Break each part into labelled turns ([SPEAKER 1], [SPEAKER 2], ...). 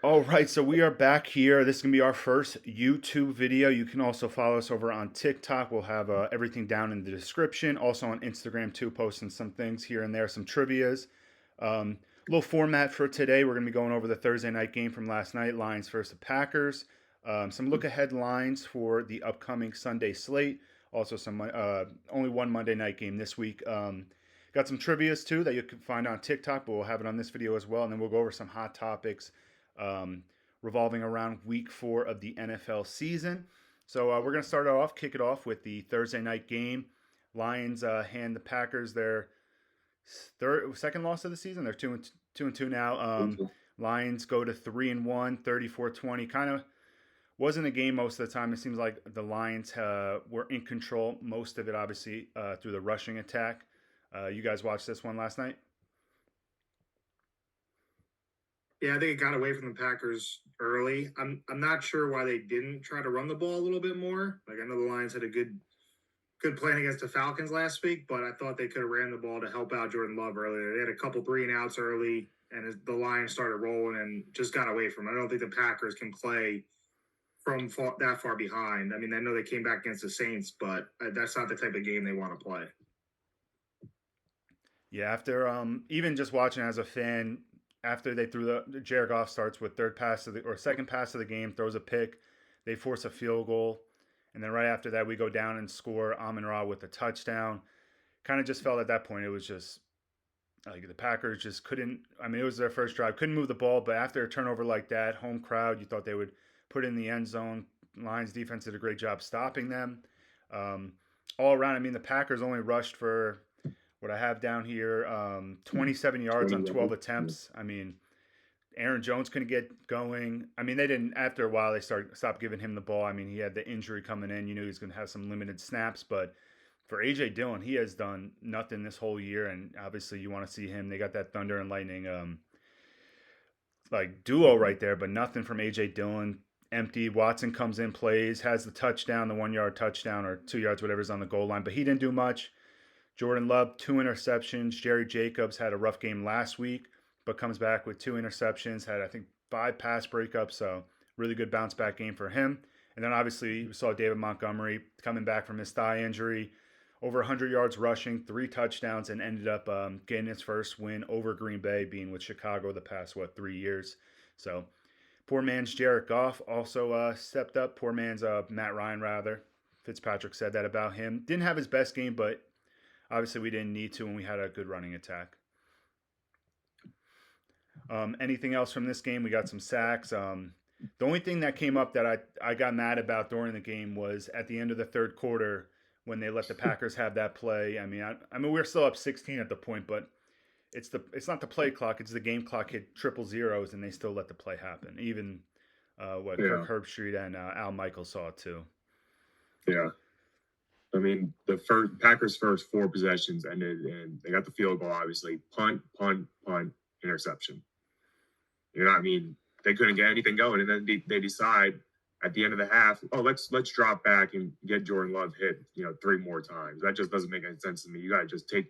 [SPEAKER 1] All right, so we are back here. This is going to be our first YouTube video. You can also follow us over on TikTok. We'll have everything down in the description. Also on Instagram, too, posting some things here and there, some trivias. Little format for today. We're going to be going over the Thursday night game from last night, Lions versus the Packers. Some look ahead lines for the upcoming Sunday slate. Also, some only one Monday night game this week. Got some trivias, too, that you can find on TikTok, but we'll have it on this video as well. And then we'll go over some hot topics um, revolving around week 4 of the NFL season. So we're going to kick it off with the Thursday night game. Lions hand the Packers their second loss of the season. They're 2-2 now. Lions go to 3-1, 34-20. Kind of wasn't a game most of the time. It seems like the Lions were in control most of it, obviously, through the rushing attack. You guys watched this one last night?
[SPEAKER 2] Yeah, I think it got away from the Packers early. I'm not sure why they didn't try to run the ball a little bit more. Like I know the Lions had a good plan against the Falcons last week, but I thought they could have ran the ball to help out Jordan Love earlier. They had a couple 3-and-outs early, and the Lions started rolling and just got away from it. I don't think the Packers can play from that far behind. I mean, I know they came back against the Saints, but that's not the type of game they want to play.
[SPEAKER 1] Yeah, after even just watching as a fan, after they threw the Jared Goff starts with second pass of the game, throws a pick, they force a field goal, and then right after that we go down and score Amon Ra with a touchdown. Kind of just felt at that point it was just like the Packers just couldn't. I mean, it was their first drive, couldn't move the ball, but after a turnover like that, home crowd, you thought they would put it in the end zone. Lions defense did a great job stopping them. Um, all around, I mean, the Packers only rushed for what I have down here, 27 yards on 12 attempts. I mean, Aaron Jones couldn't get going. I mean, they didn't. After a while, they stopped giving him the ball. I mean, he had the injury coming in. You knew he was going to have some limited snaps, but for AJ Dillon, he has done nothing this whole year, and obviously you want to see him. They got that Thunder and Lightning like duo right there, but nothing from AJ Dillon. Empty. Watson comes in, plays, has the touchdown, the 1 yard touchdown or 2 yards, whatever's on the goal line, but he didn't do much. Jordan Love, 2 interceptions. Jerry Jacobs had a rough game last week, but comes back with 2 interceptions. Had, I think, 5 pass breakups. So, really good bounce back game for him. And then obviously, we saw David Montgomery coming back from his thigh injury, over 100 yards rushing, 3 touchdowns, and ended up getting his first win over Green Bay, being with Chicago the past, 3 years. So, poor man's Jared Goff also stepped up. Poor man's Matt Ryan, rather. Fitzpatrick said that about him. Didn't have his best game, but obviously, we didn't need to when we had a good running attack. Anything else from this game? We got some sacks. The only thing that came up that I got mad about during the game was at the end of the third quarter when they let the Packers have that play. I mean we were still up 16 at the point, but it's not the play clock; it's the game clock hit triple zeros, and they still let the play happen. Even
[SPEAKER 2] Yeah,
[SPEAKER 1] Kirk Herbstreit and Al Michaels saw it too.
[SPEAKER 2] yeah. I mean, the first Packers' first 4 possessions ended, and they got the field goal. Obviously, punt, punt, punt, interception. You know, I mean, they couldn't get anything going, and then they decide at the end of the half, oh, let's drop back and get Jordan Love hit, 3 more times. That just doesn't make any sense to me. You got to just take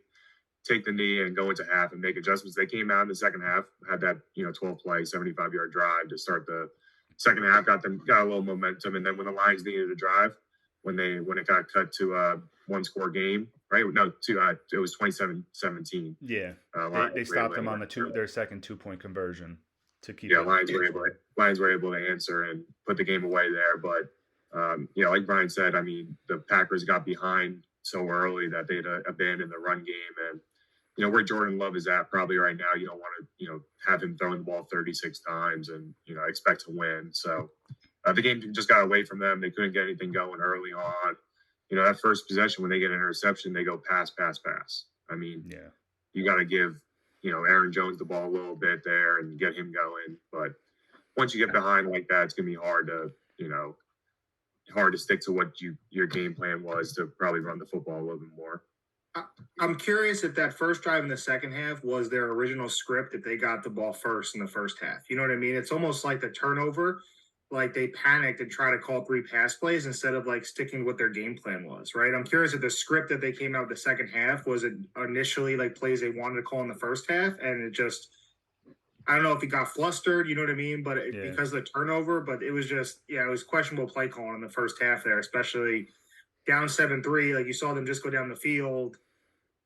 [SPEAKER 2] the knee and go into half and make adjustments. They came out in the second half, had that 12 play, 75-yard drive to start the second half, got a little momentum, and then when the Lions needed a drive, when it got cut to a 1-score game, right? No, it was 27-17.
[SPEAKER 1] Yeah, they
[SPEAKER 2] Lions were able
[SPEAKER 1] stopped
[SPEAKER 2] to
[SPEAKER 1] them on
[SPEAKER 2] answer.
[SPEAKER 1] their second 2 point conversion to keep
[SPEAKER 2] Yeah,
[SPEAKER 1] it close.
[SPEAKER 2] Lions were able to answer and put the game away there. But like Brian said, I mean, the Packers got behind so early that they'd abandoned the run game, and where Jordan Love is at probably right now, you don't want to have him throwing the ball 36 times and expect to win. So the game just got away from them. They couldn't get anything going early on. That first possession when they get an interception, they go pass, pass, pass. I mean,
[SPEAKER 1] Yeah.
[SPEAKER 2] you got to give Aaron Jones the ball a little bit there and get him going. But once you get behind like that, it's gonna be hard to stick to what your game plan was to probably run the football a little bit more. I'm curious if that first drive in the second half was their original script if they got the ball first in the first half. You know what I mean? It's almost like the turnover, like they panicked and tried to call 3 pass plays instead of like sticking with their game plan was, right? I'm curious if the script that they came out with the second half was it initially like plays they wanted to call in the first half, and it just
[SPEAKER 3] I don't know if he got flustered, you know what I mean, but
[SPEAKER 1] Yeah.
[SPEAKER 3] because of the turnover, but it was just, yeah, it was questionable play calling in the first half there, especially down 7-3. Like you saw them just go down the field,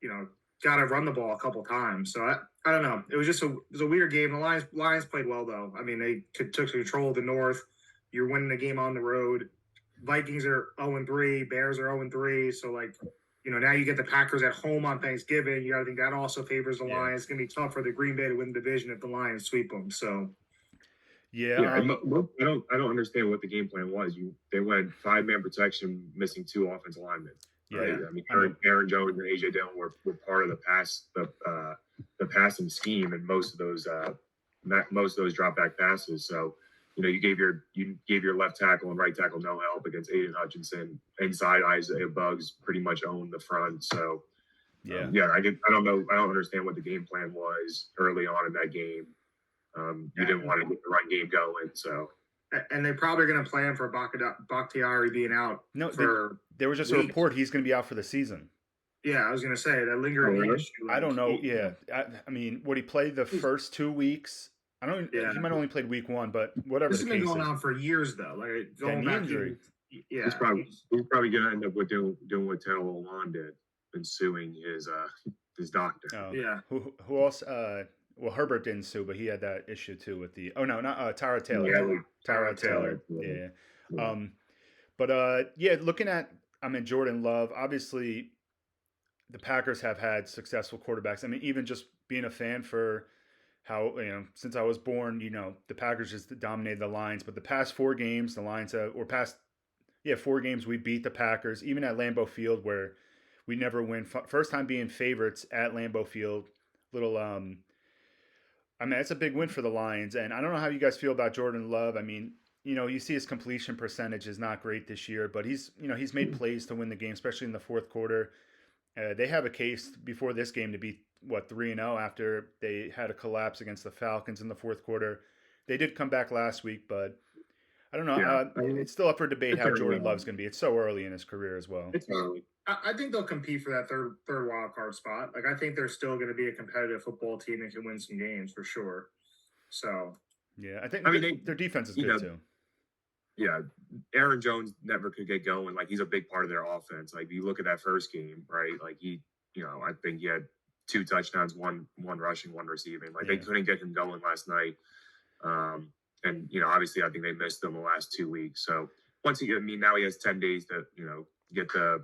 [SPEAKER 3] you know, got to run the ball a couple times. So I don't know. It was just it was a weird game. The Lions played well though. I mean, they took control of the North. You're winning the game on the road. Vikings are 0-3. Bears are 0-3. So like, now you get the Packers at home on Thanksgiving. You got to think that also favors the
[SPEAKER 1] Yeah.
[SPEAKER 3] Lions. It's gonna be tough for the Green Bay to win the division if the Lions sweep them. So
[SPEAKER 1] Yeah.
[SPEAKER 2] Yeah, I don't understand what the game plan was. They went 5-man protection, missing 2 offensive linemen. Right?
[SPEAKER 1] Yeah.
[SPEAKER 2] I mean, Aaron Jones and AJ Dillon were part of the passing scheme, and most of those drop back passes. So, you gave your left tackle and right tackle no help against Aiden Hutchinson. Inside Isaiah Buggs pretty much owned the front. So,
[SPEAKER 1] Yeah.
[SPEAKER 2] I don't know. I don't understand what the game plan was early on in that game. You didn't want to get the run game going, so.
[SPEAKER 3] And they're probably going to plan for Bakhtiari being out.
[SPEAKER 1] No,
[SPEAKER 3] for
[SPEAKER 1] there was just
[SPEAKER 3] weeks.
[SPEAKER 1] a report he's going to be out for the season.
[SPEAKER 3] Yeah, I was going to say that lingering issue.
[SPEAKER 1] I don't know. I mean, would he play the first 2 weeks? I don't. Yeah. He might have only played week 1, but whatever.
[SPEAKER 3] This has been going on for years, though. Like going back
[SPEAKER 1] injury.
[SPEAKER 3] Yeah,
[SPEAKER 2] he's probably going to end up with doing what Taylor Lewan did and suing his doctor.
[SPEAKER 1] Oh.
[SPEAKER 3] Yeah.
[SPEAKER 1] Who else? Well, Herbert didn't sue, but he had that issue too with the. Oh no, not Tara Taylor.
[SPEAKER 2] Yeah,
[SPEAKER 1] Tara Taylor. Yeah. Looking at Jordan Love. Obviously, the Packers have had successful quarterbacks. I mean, even just being a fan for how since I was born, the Packers just dominated the Lions. But the past 4 games, the Lions past 4 games, we beat the Packers, even at Lambeau Field where we never win. First time being favorites at Lambeau Field. I mean, it's a big win for the Lions, and I don't know how you guys feel about Jordan Love. I mean, you see his completion percentage is not great this year, but he's made plays to win the game, especially in the fourth quarter. They have a case before this game to be 3-0 after they had a collapse against the Falcons in the fourth quarter. They did come back last week, but I don't know.
[SPEAKER 2] Yeah,
[SPEAKER 1] it's still up for debate how Jordan Love's going to be. It's so early in his career as well.
[SPEAKER 3] It's early. I think they'll compete for that third wild card spot. Like I think they're still going to be a competitive football team and can win some games for sure. So
[SPEAKER 1] yeah, I think their defense is good too.
[SPEAKER 2] Yeah, Aaron Jones never could get going. Like he's a big part of their offense. Like you look at that first game, right? Like I think he had 2 touchdowns, one rushing, 1 receiving. Like they couldn't get him going last night. And obviously I think they missed him the last 2 weeks. So now he has 10 days to get the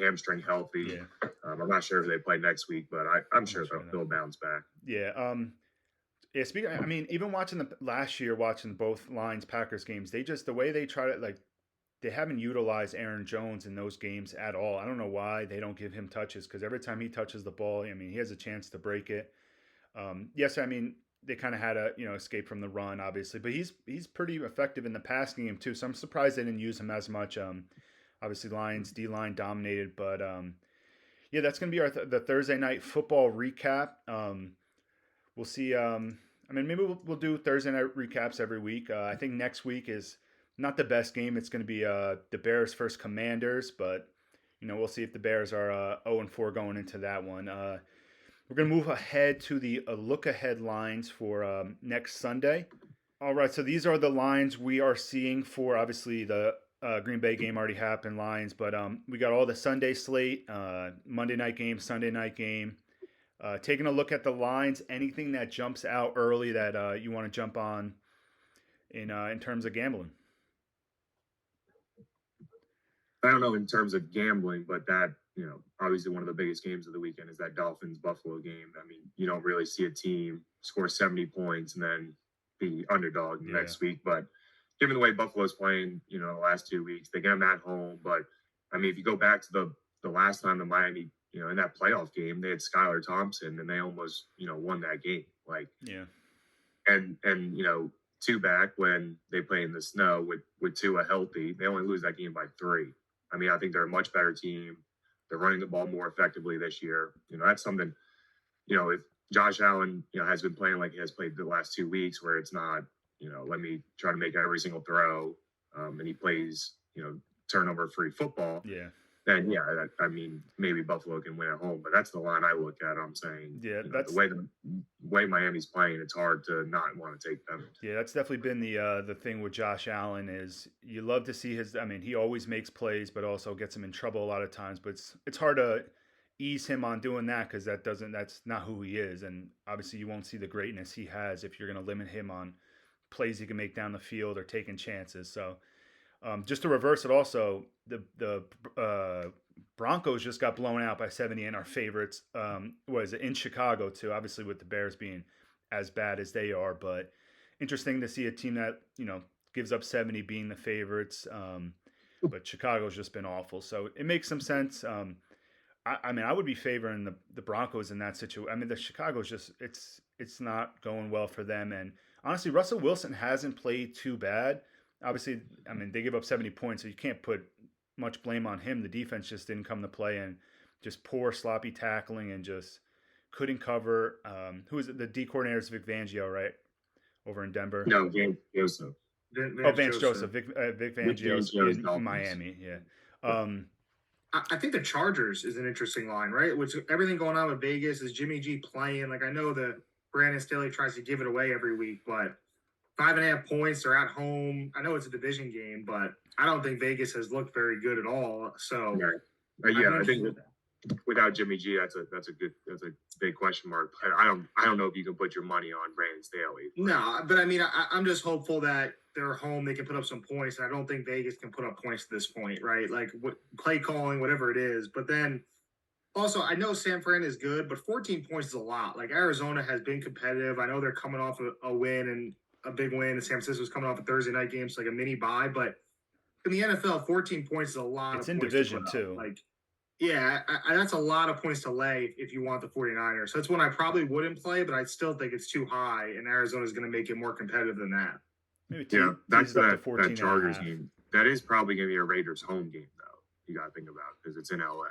[SPEAKER 2] hamstring healthy.
[SPEAKER 1] Yeah.
[SPEAKER 2] I'm not sure if they play next week, but I'm sure they'll bounce back.
[SPEAKER 1] Yeah. Speaking, I mean, even watching both Lions Packers games, the way they try to they haven't utilized Aaron Jones in those games at all. I don't know why they don't give him touches because every time he touches the ball, I mean, he has a chance to break it. Yes, I mean they kind of had a escape from the run, obviously, but he's pretty effective in the passing game too. So I'm surprised they didn't use him as much. Obviously, Lions D-line dominated, but that's going to be the Thursday night football recap. We'll see. Maybe we'll do Thursday night recaps every week. I think next week is not the best game. It's going to be the Bears versus Commanders, but we'll see if the Bears are 0-4 going into that one. We're going to move ahead to the look-ahead lines for next Sunday. All right, so these are the lines we are seeing for, obviously, the Green Bay game already happened, Lions, but we got all the Sunday slate, Monday night game, Sunday night game. Taking a look at the lines, anything that jumps out early that you want to jump on in terms of gambling?
[SPEAKER 2] I don't know in terms of gambling, but that, obviously one of the biggest games of the weekend is that Dolphins-Buffalo game. I mean, you don't really see a team score 70 points and then be underdog next week. But given the way Buffalo's playing, the last 2 weeks, they get them at home. But, I mean, if you go back to the last time the Miami, in that playoff game, they had Skylar Thompson and they almost, won that game. And 2 back when they play in the snow with Tua healthy, they only lose that game by 3. I mean, I think they're a much better team. They're running the ball more effectively this year. That's something, if Josh Allen, has been playing like he has played the last 2 weeks where it's not, let me try to make every single throw. And he plays, turnover-free football.
[SPEAKER 1] Yeah.
[SPEAKER 2] then I mean, maybe Buffalo can win at home, but that's the line I look at. I'm saying,
[SPEAKER 1] Yeah,
[SPEAKER 2] the way Miami's playing, it's hard to not want to take them.
[SPEAKER 1] Yeah, that's definitely been the thing with Josh Allen is you love to see his. I mean, he always makes plays, but also gets him in trouble a lot of times. But it's hard to ease him on doing that because that's not who he is, and obviously you won't see the greatness he has if you're going to limit him on plays he can make down the field or taking chances. So just to reverse it, also the Broncos just got blown out by 70 and our favorites. Was in Chicago too? Obviously with the Bears being as bad as they are, but interesting to see a team that gives up 70 being the favorites. But Chicago's just been awful, so it makes some sense. I mean, I would be favoring the Broncos in that situation. I mean, the Chicago's just it's not going well for them, and honestly, Russell Wilson hasn't played too bad. Obviously, I mean, they give up 70 points, so you can't put much blame on him. The defense just didn't come to play, and just poor, sloppy tackling, and just couldn't cover. Who is it? The D coordinator is Vic Fangio, right? Over in Denver.
[SPEAKER 2] No, Joseph.
[SPEAKER 1] Vance Joseph. Vic Fangio's in Miami. Yeah.
[SPEAKER 3] I think the Chargers is an interesting line, right? Which everything going on with Vegas is Jimmy G playing. Like I know that Brandon Staley tries to give it away every week, but 5.5 points. They're at home. I know it's a division game, but I don't think Vegas has looked very good at all. So
[SPEAKER 2] I think without Jimmy G, that's a big question mark. I don't know if you can put your money on Brandon Staley.
[SPEAKER 3] No, but I mean, I'm just hopeful that they're home. They can put up some points, and I don't think Vegas can put up points at this point, right? Like play calling, whatever it is. But then also, I know San Fran is good, but 14 points is a lot. Like Arizona has been competitive. I know they're coming off a win and a big win. And San Francisco's coming off a Thursday night game, so like a mini bye. But in the NFL, 14 points is a lot.
[SPEAKER 1] It's in division too.
[SPEAKER 3] Like, yeah, that's a lot of points to lay if you want the 49ers. So that's one I probably wouldn't play, but I still think it's too high, and Arizona's going to make it more competitive than that.
[SPEAKER 2] That's that Chargers game. That is probably going to be a Raiders home game, though. You got to think about because it's in LA.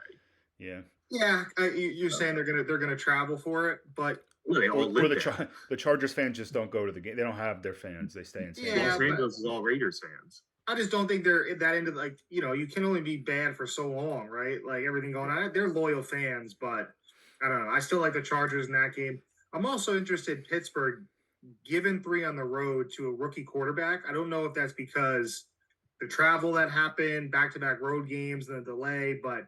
[SPEAKER 1] Yeah.
[SPEAKER 3] Yeah, you're saying they're gonna travel for it, but
[SPEAKER 1] the Chargers fans just don't go to the game. They don't have their fans. They stay in San Diego.
[SPEAKER 2] Los Angeles is all Raiders fans.
[SPEAKER 3] I just don't think they're that into like you can only be bad for so long, right? Like everything going on. They're loyal fans, but I don't know. I still like the Chargers in that game. I'm also interested in Pittsburgh giving 3 on the road to a rookie quarterback. I don't know if that's because the travel that happened, back-to-back road games, and the delay, but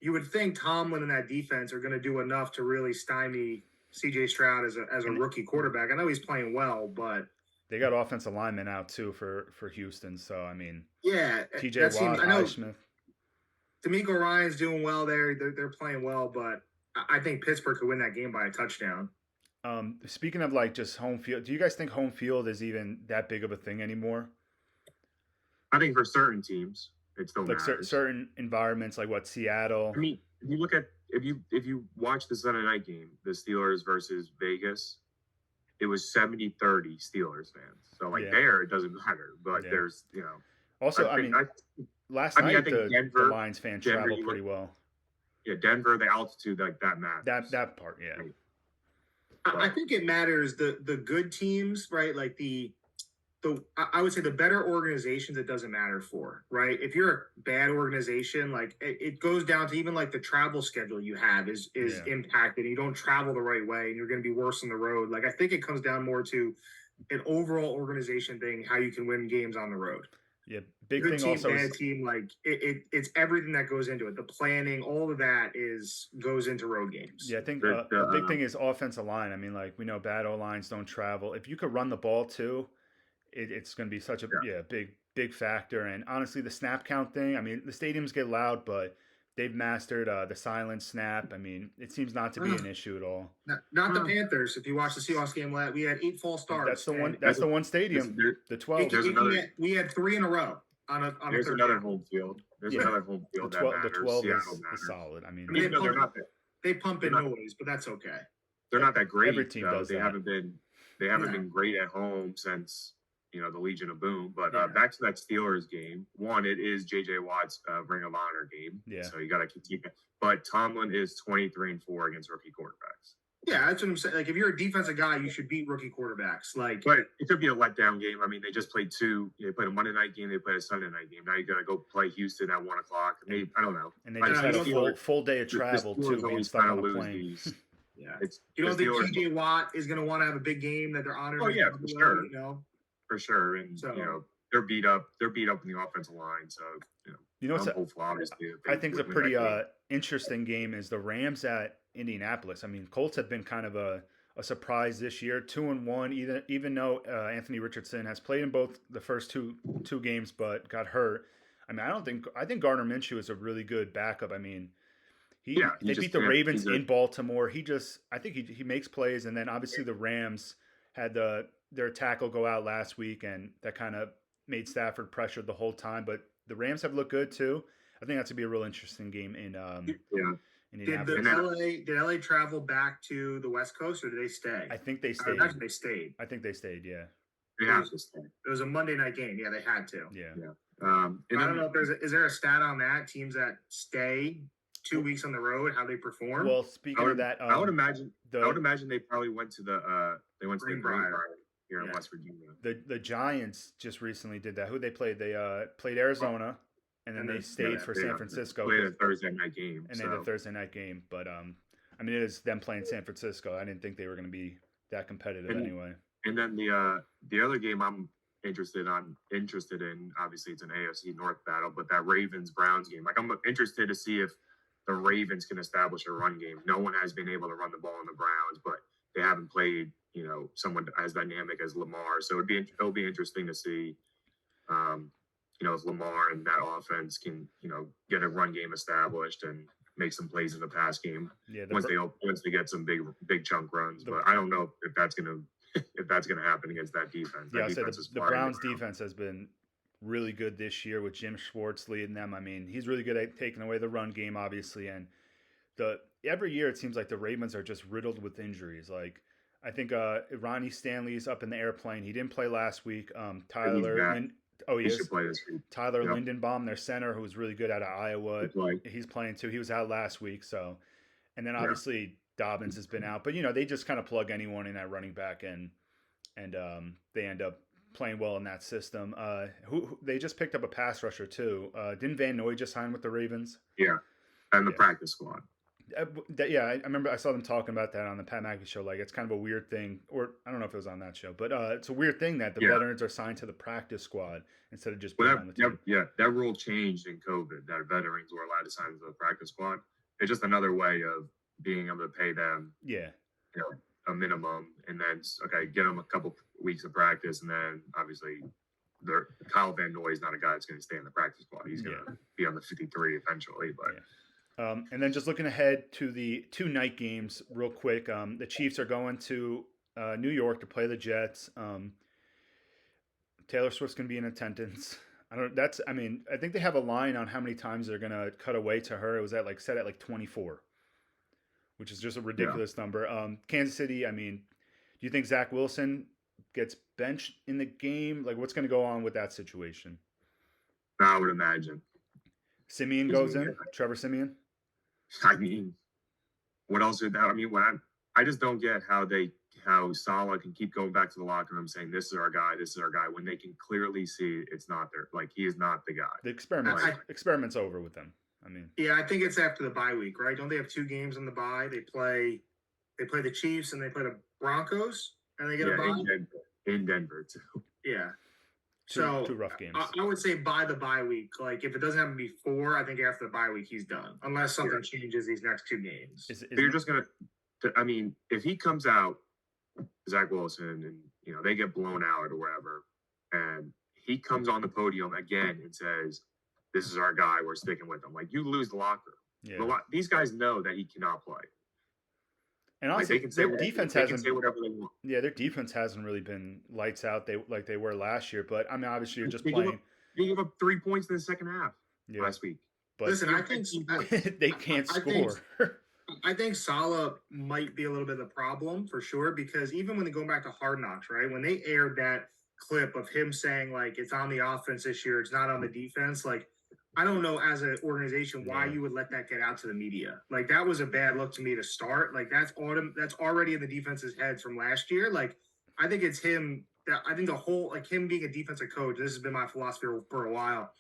[SPEAKER 3] you would think Tomlin and that defense are going to do enough to really stymie C.J. Stroud as a rookie quarterback. I know he's playing well, but
[SPEAKER 1] they got offensive linemen out too for Houston. So I mean,
[SPEAKER 3] yeah,
[SPEAKER 1] T.J. Watt, Highsmith,
[SPEAKER 3] D'Amico Ryan's doing well there. They're playing well, but I think Pittsburgh could win that game by a touchdown.
[SPEAKER 1] Speaking of like just home field, do you guys think home field is even that big of a thing anymore?
[SPEAKER 2] I think for certain teams, it still
[SPEAKER 1] like
[SPEAKER 2] matters.
[SPEAKER 1] Certain environments, like what Seattle.
[SPEAKER 2] I mean, if you look at if you watch the Sunday night game, the Steelers versus Vegas, it was 70-30 Steelers fans. So there, it doesn't matter. But there's
[SPEAKER 1] Also, I think the Lions fans travel pretty well.
[SPEAKER 2] Yeah, Denver, the altitude that matters.
[SPEAKER 1] That part, yeah.
[SPEAKER 3] I think it matters the good teams, right? Like I would say the better organizations it doesn't matter for, right? If you're a bad organization, like it goes down to even like the travel schedule you have is impacted. You don't travel the right way and you're going to be worse on the road. Like I think it comes down more to an overall organization thing, how you can win games on the road.
[SPEAKER 1] Yeah, big
[SPEAKER 3] good
[SPEAKER 1] thing
[SPEAKER 3] team,
[SPEAKER 1] also
[SPEAKER 3] bad team, like it's everything that goes into it. The planning, all of that goes into road games.
[SPEAKER 1] Yeah, I think the big thing is offensive line. I mean, like we know bad O-lines don't travel. If you could run the ball too, it's going to be such a big factor. And honestly, the snap count thing, I mean, the stadiums get loud, but they've mastered the silent snap. I mean, it seems not to be an issue at all.
[SPEAKER 3] Not the Panthers. If you watch the Seahawks game, we had 8 false starts.
[SPEAKER 1] That's the one. That's the one stadium. The 12.
[SPEAKER 3] We had 3 in a row on
[SPEAKER 2] there's another home field. There's another home field that matters.
[SPEAKER 1] The 12 is solid. I mean,
[SPEAKER 3] they pump in noise, but that's okay.
[SPEAKER 2] They're not that great.
[SPEAKER 1] Every team does.
[SPEAKER 2] They haven't been great at home since the Legion of Boom. But back to that Steelers game. One, it is J.J. Watt's Ring of Honor game.
[SPEAKER 1] Yeah.
[SPEAKER 2] So you got to keep it. But Tomlin is 23-4 against rookie quarterbacks.
[SPEAKER 3] Yeah, that's what I'm saying. Like, if you're a defensive guy, you should beat rookie quarterbacks. Like,
[SPEAKER 2] But it could be a letdown game. I mean, they just played two. They played a Monday night game. They played a Sunday night game. Now you got to go play Houston at 1 o'clock. Maybe I don't know.
[SPEAKER 1] And they
[SPEAKER 2] Like,
[SPEAKER 1] just
[SPEAKER 3] I
[SPEAKER 1] had
[SPEAKER 3] know,
[SPEAKER 1] a
[SPEAKER 3] you
[SPEAKER 2] Steelers-
[SPEAKER 1] full day of
[SPEAKER 2] the
[SPEAKER 1] travel
[SPEAKER 2] Steelers
[SPEAKER 1] too, being
[SPEAKER 2] always
[SPEAKER 1] stuck
[SPEAKER 2] kinda
[SPEAKER 1] on a
[SPEAKER 2] lose
[SPEAKER 1] plane.
[SPEAKER 2] these.
[SPEAKER 3] yeah,
[SPEAKER 2] It's
[SPEAKER 3] you don't
[SPEAKER 2] the
[SPEAKER 3] think
[SPEAKER 2] Steelers-
[SPEAKER 3] TJ Watt is going to want to have a big game that they're honoring?
[SPEAKER 2] Oh, yeah, for sure.
[SPEAKER 3] You know,
[SPEAKER 2] for sure. And
[SPEAKER 3] So-
[SPEAKER 2] you know, they're beat up. They're beat up in the offensive line. So
[SPEAKER 1] You know,
[SPEAKER 2] I'm
[SPEAKER 1] what's
[SPEAKER 2] hopeful, obviously. that
[SPEAKER 1] I
[SPEAKER 2] they
[SPEAKER 1] think it's a
[SPEAKER 2] win
[SPEAKER 1] pretty
[SPEAKER 2] that game.
[SPEAKER 1] interesting game is the Rams at Indianapolis. I mean, Colts have been kind of a surprise this year, 2-1. Even though Anthony Richardson has played in both the first two games, but got hurt. I mean, I think Gardner Minshew is a really good backup. I mean,
[SPEAKER 2] He
[SPEAKER 1] they
[SPEAKER 2] just
[SPEAKER 1] beat the
[SPEAKER 2] can't-
[SPEAKER 1] Ravens
[SPEAKER 2] he's a-
[SPEAKER 1] in Baltimore. I think he makes plays, and then obviously the Rams had their tackle go out last week, and that kind of made Stafford pressured the whole time. But the Rams have looked good too. I think that's gonna be a real interesting game in
[SPEAKER 2] Yeah.
[SPEAKER 1] Indianapolis.
[SPEAKER 3] did LA travel back to the West Coast or did they stay?
[SPEAKER 1] I think they
[SPEAKER 3] I
[SPEAKER 1] stayed.
[SPEAKER 3] imagine they stayed.
[SPEAKER 1] I think they stayed. Yeah.
[SPEAKER 2] They have to stay.
[SPEAKER 3] It was a Monday night game. Yeah, they had to.
[SPEAKER 1] Yeah.
[SPEAKER 2] And
[SPEAKER 3] I don't know if is there a stat on that? Teams that stay 2 weeks on the road, how they perform?
[SPEAKER 1] Well, speaking of that,
[SPEAKER 2] I would imagine.
[SPEAKER 1] the
[SPEAKER 2] I would imagine they probably went to the
[SPEAKER 3] Greenbrier.
[SPEAKER 2] Greenbrier here in
[SPEAKER 3] Yeah.
[SPEAKER 2] West Virginia.
[SPEAKER 1] the Giants just recently did that. Who they played? They played Arizona, and then
[SPEAKER 3] And
[SPEAKER 1] they
[SPEAKER 3] then-
[SPEAKER 1] stayed
[SPEAKER 3] yeah,
[SPEAKER 1] for
[SPEAKER 2] They
[SPEAKER 1] San Francisco,
[SPEAKER 2] played a Thursday night game.
[SPEAKER 1] and they had a Thursday night game. But I mean, it is them playing San Francisco. I didn't think they were going to be that competitive
[SPEAKER 2] And-
[SPEAKER 1] anyway.
[SPEAKER 2] And then the other game I'm interested in, obviously it's an AFC North battle, but that Ravens Browns game, like I'm interested to see if the Ravens can establish a run game. No one has been able to run the ball in the Browns, but they haven't played, someone as dynamic as Lamar. So it'll be interesting to see, if Lamar and that offense can, get a run game established and make some plays in the pass game
[SPEAKER 1] Yeah,
[SPEAKER 2] once they get some big chunk runs.
[SPEAKER 1] The-
[SPEAKER 2] But I don't know if that's gonna happen against that defense.
[SPEAKER 1] yeah,
[SPEAKER 2] That
[SPEAKER 1] I said
[SPEAKER 2] defense is
[SPEAKER 1] the
[SPEAKER 2] flying
[SPEAKER 1] Browns
[SPEAKER 2] around.
[SPEAKER 1] defense has been really good this year with Jim Schwartz leading them. I mean, he's really good at taking away the run game, obviously, and every year it seems like the Ravens are just riddled with injuries. Like I think Ronnie Stanley's up in the airplane. He didn't play last week. Tyler,
[SPEAKER 2] back.
[SPEAKER 1] he
[SPEAKER 2] He
[SPEAKER 1] is.
[SPEAKER 2] should play this week.
[SPEAKER 1] Tyler
[SPEAKER 2] Yep.
[SPEAKER 1] Lindenbaum, their center, who was really good out of Iowa.
[SPEAKER 2] Like,
[SPEAKER 1] He's playing too. He was out last week, so and then
[SPEAKER 2] Yeah.
[SPEAKER 1] obviously Dobbins has been out. But they just kind of plug anyone in at running back and they end up playing well in that system. Who they just picked up a pass rusher too. Didn't Van Noy just sign with the Ravens?
[SPEAKER 2] and the
[SPEAKER 1] Yeah.
[SPEAKER 2] practice squad.
[SPEAKER 1] I remember I saw them talking about that on the Pat McAfee show. Like it's kind of a weird thing, or I don't know if it was on that show, but it's a weird thing that the
[SPEAKER 2] Yeah.
[SPEAKER 1] veterans are signed to the practice squad instead of just being
[SPEAKER 2] Well,
[SPEAKER 1] on the team.
[SPEAKER 2] that rule changed in COVID. That veterans were allowed to sign to the practice squad. It's just another way of being able to pay them,
[SPEAKER 1] Yeah,
[SPEAKER 2] a minimum, and then get them a couple weeks of practice, and then obviously, Kyle Van Noy is not a guy that's going to stay in the practice squad. He's going to be on the 53 eventually, but.
[SPEAKER 1] Yeah. And then just looking ahead to the two night games real quick. The Chiefs are going to New York to play the Jets. Taylor Swift's going to be in attendance. I think they have a line on how many times they're going to cut away to her. It was set at 24, which is just a ridiculous number. Kansas City, do you think Zach Wilson gets benched in the game? Like, what's going to go on with that situation?
[SPEAKER 2] I would imagine.
[SPEAKER 1] Simeon goes in? Trevor Simeon?
[SPEAKER 2] What else did that? I just don't get how Salah can keep going back to the locker room saying, this is our guy, when they can clearly see it's not there. Like, he is not the guy.
[SPEAKER 1] The experiment's over with them.
[SPEAKER 3] Yeah, I think it's after the bye week, right? Don't they have 2 games on the bye? They play the Chiefs and they play the Broncos and they get a bye.
[SPEAKER 2] In Denver too.
[SPEAKER 3] Yeah.
[SPEAKER 1] Two rough games.
[SPEAKER 3] I would say by the bye week, like if it doesn't happen before, I think after the bye week he's done, unless something changes these next 2 games.
[SPEAKER 2] You're just gonna. If he comes out, Zach Wilson, and they get blown out or whatever, and he comes on the podium again and says, "This is our guy. We're sticking with him." Like, you lose the locker.
[SPEAKER 1] Yeah.
[SPEAKER 2] These guys know that he cannot play.
[SPEAKER 1] And also,
[SPEAKER 2] They can say
[SPEAKER 1] their defense
[SPEAKER 2] they
[SPEAKER 1] hasn't.
[SPEAKER 2] can say whatever they want.
[SPEAKER 1] Yeah, their defense hasn't really been lights out. Like they were last year. But obviously, you're just
[SPEAKER 2] They
[SPEAKER 1] playing.
[SPEAKER 2] gave up 3 points in the second half last week.
[SPEAKER 1] But
[SPEAKER 3] Listen, I think
[SPEAKER 1] they can't score.
[SPEAKER 3] I think Salah might be a little bit of the problem for sure, because even when they go back to Hard Knocks, right, when they aired that clip of him saying like it's on the offense this year, it's not on the defense, like I don't know as an organization why
[SPEAKER 1] Yeah.
[SPEAKER 3] you would let that get out to the media. Like that was a bad look to me to start. Like that's already in the defense's heads from last year. Like I think it's him that I think the whole like him being a defensive coach, this has been my philosophy for a while.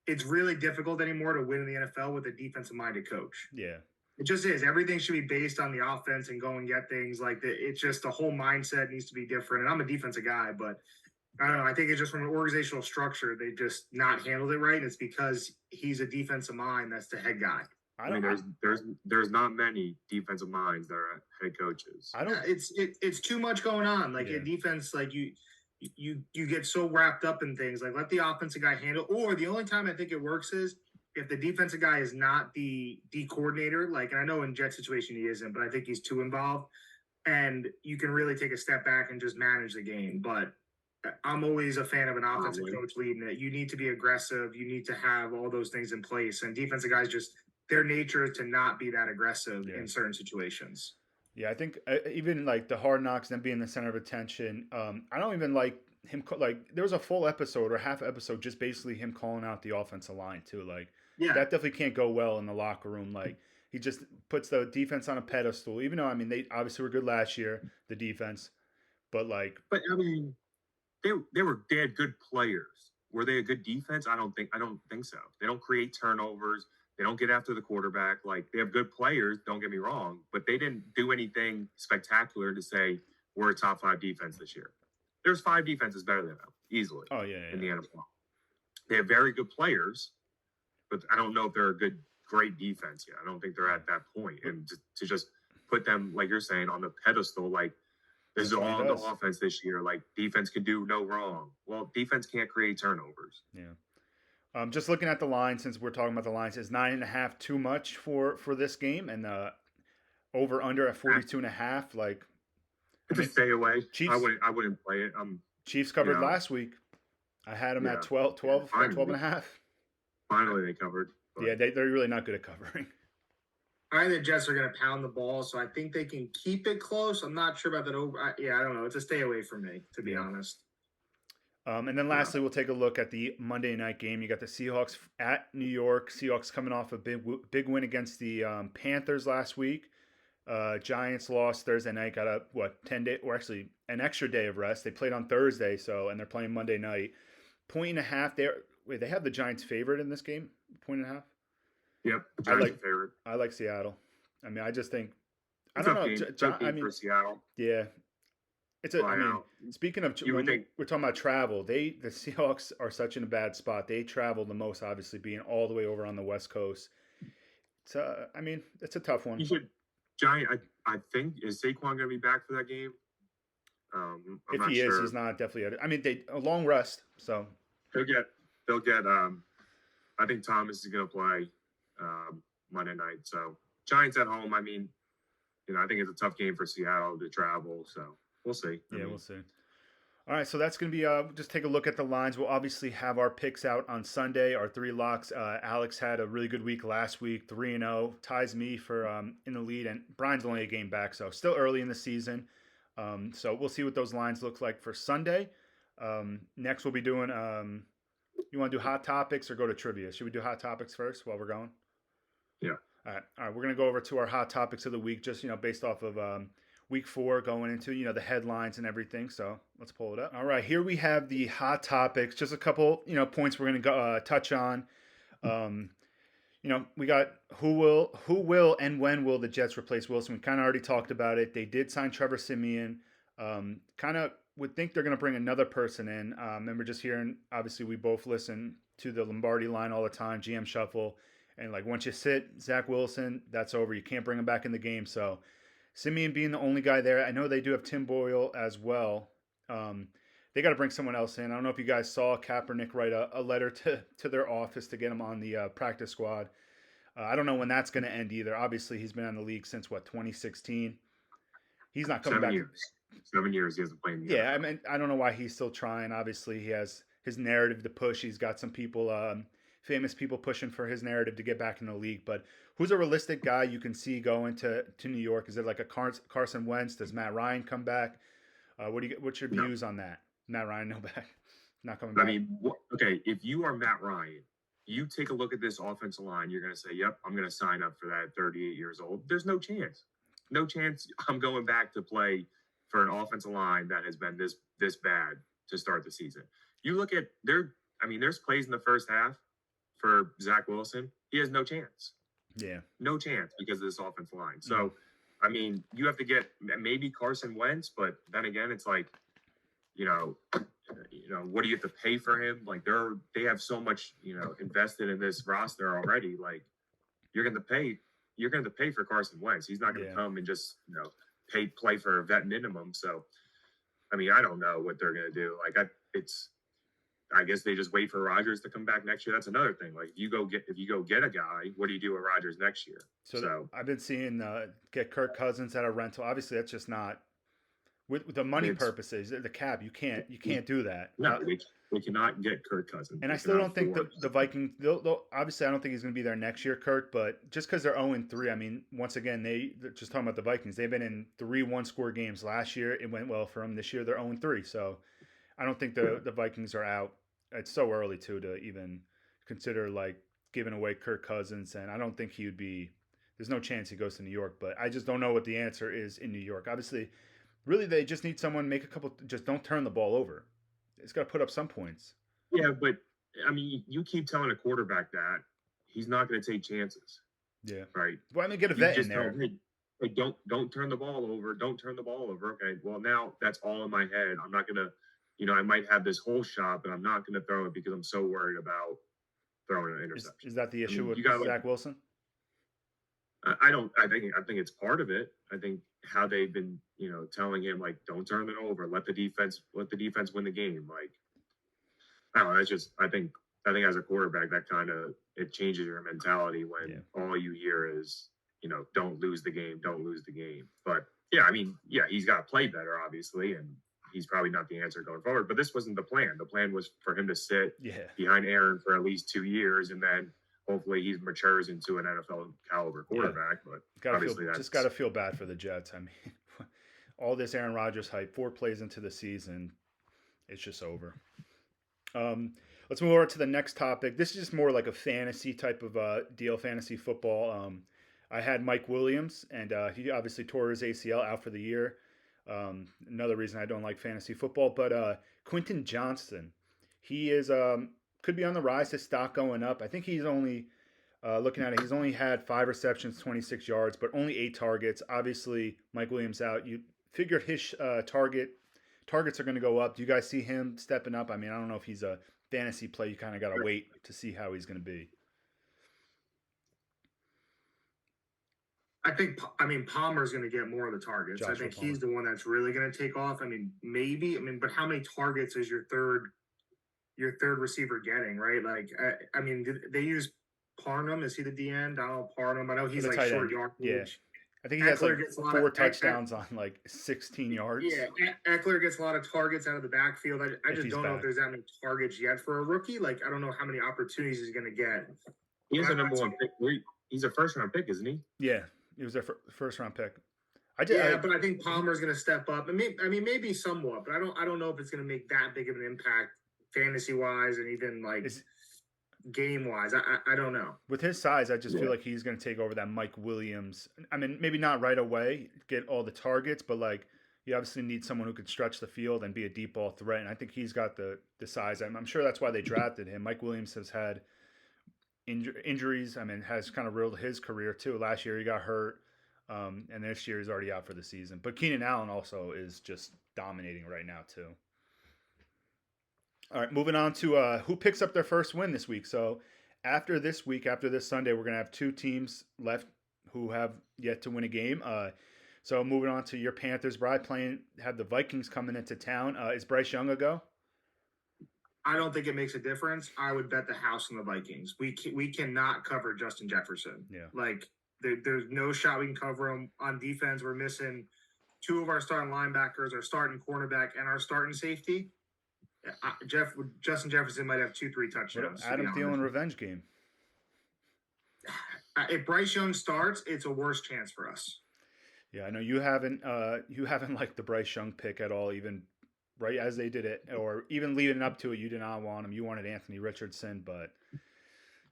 [SPEAKER 3] It's really difficult anymore to win in the NFL with a defensive minded coach.
[SPEAKER 1] Yeah.
[SPEAKER 3] It just is. Everything should be based on the offense and go and get things like that. It's just the whole mindset needs to be different. And I'm a defensive guy, but I don't know. I think it's just from an organizational structure, they just not handled it right. And it's because he's a defensive mind that's the head guy.
[SPEAKER 2] I mean, there's not many defensive minds that are head coaches.
[SPEAKER 1] I don't.
[SPEAKER 3] It's too much going on. Like
[SPEAKER 1] Yeah.
[SPEAKER 3] in defense, like you get so wrapped up in things. Like let the offensive guy handle. Or the only time I think it works is if the defensive guy is not the D coordinator. Like, and I know in Jet situation he isn't, but I think he's too involved. And you can really take a step back and just manage the game. But I'm always a fan of an offensive coach leading it. You need to be aggressive. You need to have all those things in place. And defensive guys just their nature is to not be that aggressive in certain situations.
[SPEAKER 1] Yeah, I think even like the Hard Knocks, them being the center of attention. I don't even like him. Like there was a full episode or half episode just basically him calling out the offensive line too. Like that definitely can't go well in the locker room. Like he just puts the defense on a pedestal. Even though I mean they obviously were good last year, the defense, but I
[SPEAKER 2] mean. They had good players. Were they a good defense? I don't think so. They don't create turnovers. They don't get after the quarterback. Like they have good players, don't get me wrong, but they didn't do anything spectacular to say we're a top 5 defense this year. There's 5 defenses better than them, easily.
[SPEAKER 1] Oh yeah.
[SPEAKER 2] In the NFL. They have very good players, but I don't know if they're a great defense yet. I don't think they're at that point. And to just put them, like you're saying, on the pedestal, like this is all the offense this year. Like defense can do no wrong. Well, defense can't create turnovers.
[SPEAKER 1] Yeah. Just looking at the line, since we're talking about the lines, is 9.5 too much for this game, and over under at 42.5. Like,
[SPEAKER 2] just stay away.
[SPEAKER 1] Chiefs,
[SPEAKER 2] I wouldn't play it.
[SPEAKER 1] Chiefs covered last week. I had them at 12 and a half.
[SPEAKER 2] Finally, they covered.
[SPEAKER 1] But. Yeah, they're really not good at covering.
[SPEAKER 3] I think the Jets are going to pound the ball, so I think they can keep it close. I'm not sure about that over. I don't know. It's a stay away from me, to be honest.
[SPEAKER 1] And then lastly, we'll take a look at the Monday night game. You got the Seahawks at New York. Seahawks coming off a big win against the Panthers last week. Giants lost Thursday night. Got a 10-day or actually an extra day of rest. They played on Thursday, and they're playing Monday night. 1.5. They have the Giants favorite in this game. 1.5.
[SPEAKER 2] Yep, favorite.
[SPEAKER 1] I like Seattle. I mean, I just think
[SPEAKER 2] I don't know. I mean, for Seattle.
[SPEAKER 1] Yeah, it's a. I mean, speaking of, we're talking about travel. The Seahawks are such in a bad spot. They travel the most, obviously, being all the way over on the West Coast. So, I mean, it's a tough one.
[SPEAKER 2] Giant. I think is Saquon going to be back for that game?
[SPEAKER 1] If he is, he's not definitely. I mean, a long rest, so
[SPEAKER 2] they'll get. I think Thomas is going to play. Monday night. So Giants at home. I mean, I think it's a tough game for Seattle to travel. So we'll see.
[SPEAKER 1] We'll see. All right, so that's going to be just take a look at the lines. We'll obviously have our picks out on Sunday, our 3 locks. Alex had a really good week last week, 3-0, ties me for in the lead, and Brian's only a game back, so still early in the season. So we'll see what those lines look like for Sunday. Next, we'll be doing. You want to do hot topics or go to trivia? Should we do hot topics first while we're going?
[SPEAKER 2] Yeah.
[SPEAKER 1] All right. We're going to go over to our hot topics of the week, just, based off of week 4 going into, the headlines and everything. So let's pull it up. All right. Here we have the hot topics, just a couple, points we're going to go touch on. We got who will and when will the Jets replace Wilson? We kind of already talked about it. They did sign Trevor Siemian. Kind of would think they're going to bring another person in. Remember just hearing, obviously we both listen to the Lombardi line all the time, GM Shuffle. And like once you sit Zach Wilson, that's over. You can't bring him back in the game. So Simeon being the only guy there. I know they do have Tim Boyle as well. They got to bring someone else in. I don't know if you guys saw Kaepernick write a letter to their office to get him on the practice squad. I don't know when that's going to end either. Obviously, he's been in the league since 2016. He's not coming back.
[SPEAKER 2] 7 years he hasn't played.
[SPEAKER 1] Yeah, I mean, I don't know why he's still trying. Obviously, he has his narrative to push. He's got some people. Famous people pushing for his narrative to get back in the league. But who's a realistic guy you can see going to New York? Is it like a Carson Wentz? Does Matt Ryan come back? What's your views on that? Matt Ryan, no back. Not coming back.
[SPEAKER 2] I mean, okay, if you are Matt Ryan, you take a look at this offensive line, you're going to say, yep, I'm going to sign up for that 38 years old. There's no chance. No chance I'm going back to play for an offensive line that has been this bad to start the season. You look at there's plays in the first half for Zach Wilson. He has no chance.
[SPEAKER 1] Yeah.
[SPEAKER 2] No chance because of this offensive line. So, I mean, you have to get maybe Carson Wentz, but then again, it's like, what do you have to pay for him? Like they have so much, invested in this roster already. Like you're going to pay for Carson Wentz. He's not going to come and just, play for a vet minimum. So, I mean, I don't know what they're going to do. Like I guess they just wait for Rodgers to come back next year. That's another thing. Like if you go get a guy, what do you do with Rodgers next year?
[SPEAKER 1] So I've been seeing get Kirk Cousins at a rental. Obviously, that's just not with the money purposes. The cap, you can't do that.
[SPEAKER 2] No, we cannot get Kirk Cousins.
[SPEAKER 1] And I still don't think the Vikings. They'll obviously, I don't think he's going to be there next year, Kirk. But just because they're 0-3, I mean, once again, they're just talking about the Vikings. They've been in 3 one-score games last year. It went well for them. This year, they're 0-3. So I don't think the Vikings are out. It's so early to even consider like giving away Kirk Cousins, and I don't think he would be. There's no chance he goes to New York, but I just don't know what the answer is in New York. Obviously, really they just need someone make a couple. Just don't turn the ball over. It's got to put up some points.
[SPEAKER 2] Yeah, but I mean, you keep telling a quarterback that he's not going to take chances.
[SPEAKER 1] Yeah,
[SPEAKER 2] right.
[SPEAKER 1] Well, I mean, get a vet in there.
[SPEAKER 2] Hey, don't turn the ball over. Don't turn the ball over. Okay. Well, now that's all in my head. I'm not gonna. I might have this whole shot, but I'm not going to throw it because I'm so worried about throwing an interception.
[SPEAKER 1] Is that the issue with Zach Wilson?
[SPEAKER 2] I think it's part of it. I think how they've been, telling him like, don't turn it over, let the defense win the game. Like, I don't know. That's just I think as a quarterback, that kind of it changes your mentality when all you hear is, don't lose the game, don't lose the game. But yeah, I mean, he's got to play better, obviously, and he's probably not the answer going forward, but this wasn't the plan. The plan was for him to sit behind Aaron for at least 2 years, and then hopefully he matures into an NFL caliber quarterback. But obviously, that's
[SPEAKER 1] just got to feel bad for the Jets. I mean, all this Aaron Rodgers hype, 4 plays into the season, it's just over. Let's move over to the next topic. This is just more like a fantasy type of deal, fantasy football. I had Mike Williams, and he obviously tore his ACL, out for the year. Another reason I don't like fantasy football, but Quentin Johnston, he is could be on the rise. His stock going up. I think he's only looking at it. He's only had 5 receptions, 26 yards, but only 8 targets. Obviously, Mike Williams out. You figured his targets are going to go up. Do you guys see him stepping up? I mean, I don't know if he's a fantasy play. You kind of got to wait to see how he's going to be.
[SPEAKER 3] I think Palmer's going to get more of the targets. I think he's the one that's really going to take off. I mean, maybe. I mean, but how many targets is your third receiver getting? Right? Like, I mean, they use Parham. Is he the D end? Donald Parham. I know he's like short yardage.
[SPEAKER 1] Yeah. I think he has like 4 touchdowns on like 16 yards.
[SPEAKER 3] Yeah, Eckler gets a lot of targets out of the backfield. I just don't know if there's that many targets yet for a rookie. Like, I don't know how many opportunities he's going to get.
[SPEAKER 2] He's a number 1 pick. He's a first-round pick, isn't he?
[SPEAKER 1] Yeah. He was their first-round pick.
[SPEAKER 3] But I think Palmer's going to step up. Maybe somewhat, but I don't know if it's going to make that big of an impact fantasy-wise and even like game-wise. I don't know.
[SPEAKER 1] With his size, I just feel like he's going to take over that Mike Williams. I mean, maybe not right away, get all the targets, but like you obviously need someone who could stretch the field and be a deep ball threat. And I think he's got the size. I'm sure that's why they drafted him. Mike Williams has had injuries. I mean, has kind of ruined his career too. Last year he got hurt, and this year he's already out for the season. But Keenan Allen also is just dominating right now too. All right, moving on to who picks up their first win this week. So after this Sunday, we're going to have 2 teams left who have yet to win a game. So moving on to your Panthers, Brad, have the Vikings coming into town. Is Bryce Young a go?
[SPEAKER 3] I don't think it makes a difference. I would bet the house on the Vikings. We cannot cover Justin Jefferson.
[SPEAKER 1] Yeah.
[SPEAKER 3] Like there's no shot we can cover him on defense. We're missing 2 of our starting linebackers, our starting cornerback, and our starting safety. Justin Jefferson might have 2-3 touchdowns.
[SPEAKER 1] Adam Thielen revenge game.
[SPEAKER 3] If Bryce Young starts, it's a worse chance for us.
[SPEAKER 1] Yeah, I know you haven't liked the Bryce Young pick at all, even right as they did it, or even leading up to it. You did not want him. You wanted Anthony Richardson, but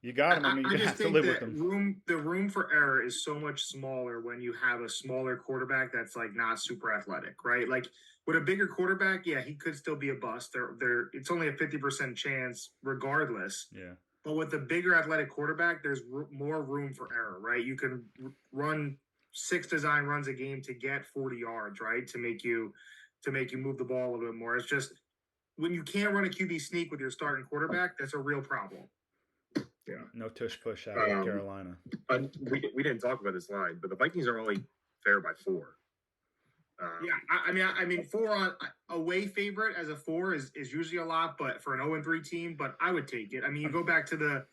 [SPEAKER 1] You got them. I mean, you're
[SPEAKER 3] I
[SPEAKER 1] gonna
[SPEAKER 3] just
[SPEAKER 1] have to
[SPEAKER 3] think
[SPEAKER 1] live with
[SPEAKER 3] that
[SPEAKER 1] them.
[SPEAKER 3] the room for error is so much smaller when you have a smaller quarterback that's like not super athletic, right? Like with a bigger quarterback, yeah, he could still be a bust. It's only a 50% chance regardless.
[SPEAKER 1] Yeah.
[SPEAKER 3] But with a bigger athletic quarterback, there's more room for error, right? You can run 6 design runs a game to get 40 yards, right? To make you move the ball a little bit more. It's just when you can't run a QB sneak with your starting quarterback, that's a real problem.
[SPEAKER 2] Yeah.
[SPEAKER 1] No tush push out of Carolina.
[SPEAKER 2] We didn't talk about this line, but the Vikings are only fair by 4.
[SPEAKER 3] Yeah, I mean, 4 on away favorite as a 4 is usually a lot, but for an 0-3 team, but I would take it. I mean, you go back to the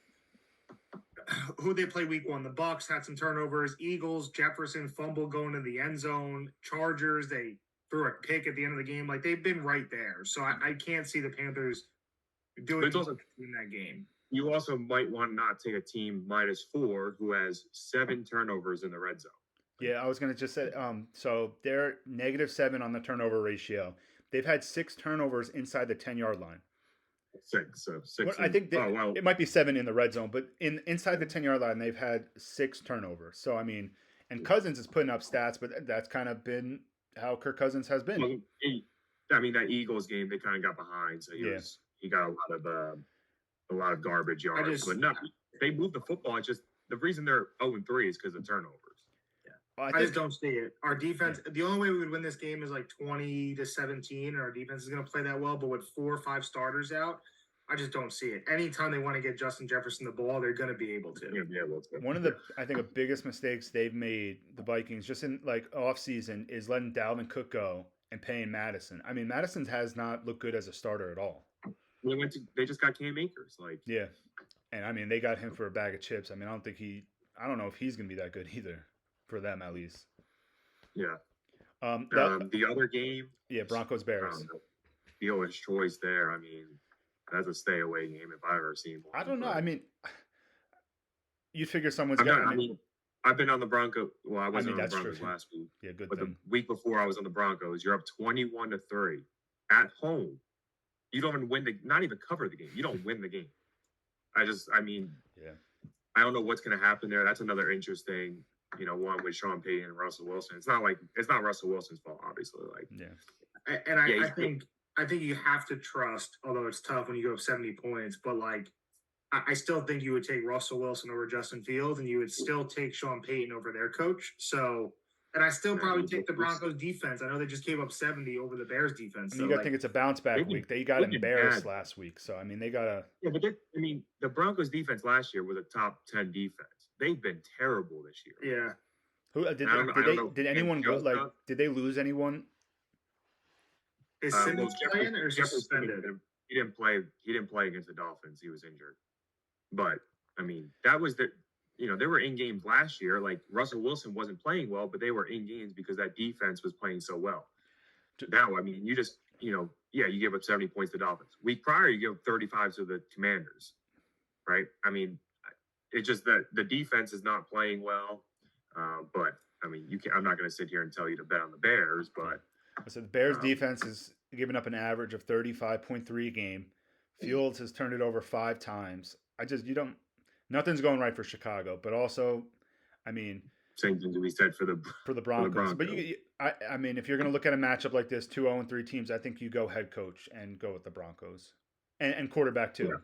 [SPEAKER 3] who they play week 1. The Bucks had some turnovers. Eagles, Jefferson fumble going to the end zone. Chargers, they threw a pick at the end of the game. Like they've been right there, so I can't see the Panthers doing
[SPEAKER 2] also,
[SPEAKER 3] in that game.
[SPEAKER 2] You also might want to not take a team -4 who has 7 turnovers in the red zone.
[SPEAKER 1] Yeah, I was going to just say, so they're -7 on the turnover ratio. They've had 6 turnovers inside the 10-yard line.
[SPEAKER 2] 6, so 6.
[SPEAKER 1] Well, I think it might be 7 in the red zone, but inside the 10-yard line, they've had 6 turnovers. So, I mean, and Cousins is putting up stats, but that's kind of been how Kirk Cousins has been.
[SPEAKER 2] Well, I mean, that Eagles game, they kind of got behind, so he got a lot of garbage yards. But no, they moved the football. It's just the reason they're 0-3 is because of turnovers.
[SPEAKER 3] I just don't see it. Our defense, the only way we would win this game is like 20-17, and our defense is going to play that well. But with 4 or 5 starters out, I just don't see it. Anytime they want to get Justin Jefferson the ball, they're going to be able to.
[SPEAKER 1] One of the, I think, the biggest mistakes they've made, the Vikings, just in like off season, is letting Dalvin Cook go and paying Madison. I mean, Madison has not looked good as a starter at all.
[SPEAKER 2] They just got Cam Akers,
[SPEAKER 1] yeah, and I mean they got him for a bag of chips. I mean, I don't know if he's going to be that good either. For them, at least.
[SPEAKER 2] Yeah. The other game.
[SPEAKER 1] Yeah, Broncos Bears.
[SPEAKER 2] Dealer's choice there. I mean, that's a stay away game if I've ever seen one.
[SPEAKER 1] I don't know. I mean, you figure someone's got.
[SPEAKER 2] I mean, I've been on the Broncos. Well, I wasn't on the Broncos last week.
[SPEAKER 1] Yeah, good.
[SPEAKER 2] But the week before, I was on the Broncos. You're up 21-3 at home. You don't even win not even cover the game. You don't win the game. I mean,
[SPEAKER 1] yeah.
[SPEAKER 2] I don't know what's going to happen there. That's another interesting. One with Sean Payton and Russell Wilson. It's not Russell Wilson's fault, obviously.
[SPEAKER 3] I think you have to trust, although it's tough when you go up 70 points, but I still think you would take Russell Wilson over Justin Fields, and you would still take Sean Payton over their coach. So, and I still probably take the Broncos defense. I know they just gave up 70 over the Bears defense.
[SPEAKER 1] I mean, you got to think it's a bounce back week. They got embarrassed last week, so I mean, they got to.
[SPEAKER 2] Yeah, but the Broncos defense last year was a top 10 defense. They've been terrible this year.
[SPEAKER 3] Yeah.
[SPEAKER 1] Who did anyone go? Did they lose anyone?
[SPEAKER 3] Is Simmons playing or suspended?
[SPEAKER 2] He didn't play. He didn't play against the Dolphins. He was injured. But I mean, that was they were in games last year. Like Russell Wilson wasn't playing well, but they were in games because that defense was playing so well. Now, I mean, you just you give up 70 points to the Dolphins. Week prior, you give up 35 to the Commanders, right? I mean, it's just that the defense is not playing well. But I mean, I'm not going to sit here and tell you to bet on the Bears. But
[SPEAKER 1] I said the Bears defense is giving up an average of 35.3 a game. Fields has turned it over 5 times. Nothing's going right for Chicago. But also, I mean,
[SPEAKER 2] same thing to be said for the
[SPEAKER 1] Broncos. But I mean, if you're going to look at a matchup like this, 2 0-3 teams, I think you go head coach and go with the Broncos and quarterback too. Yeah.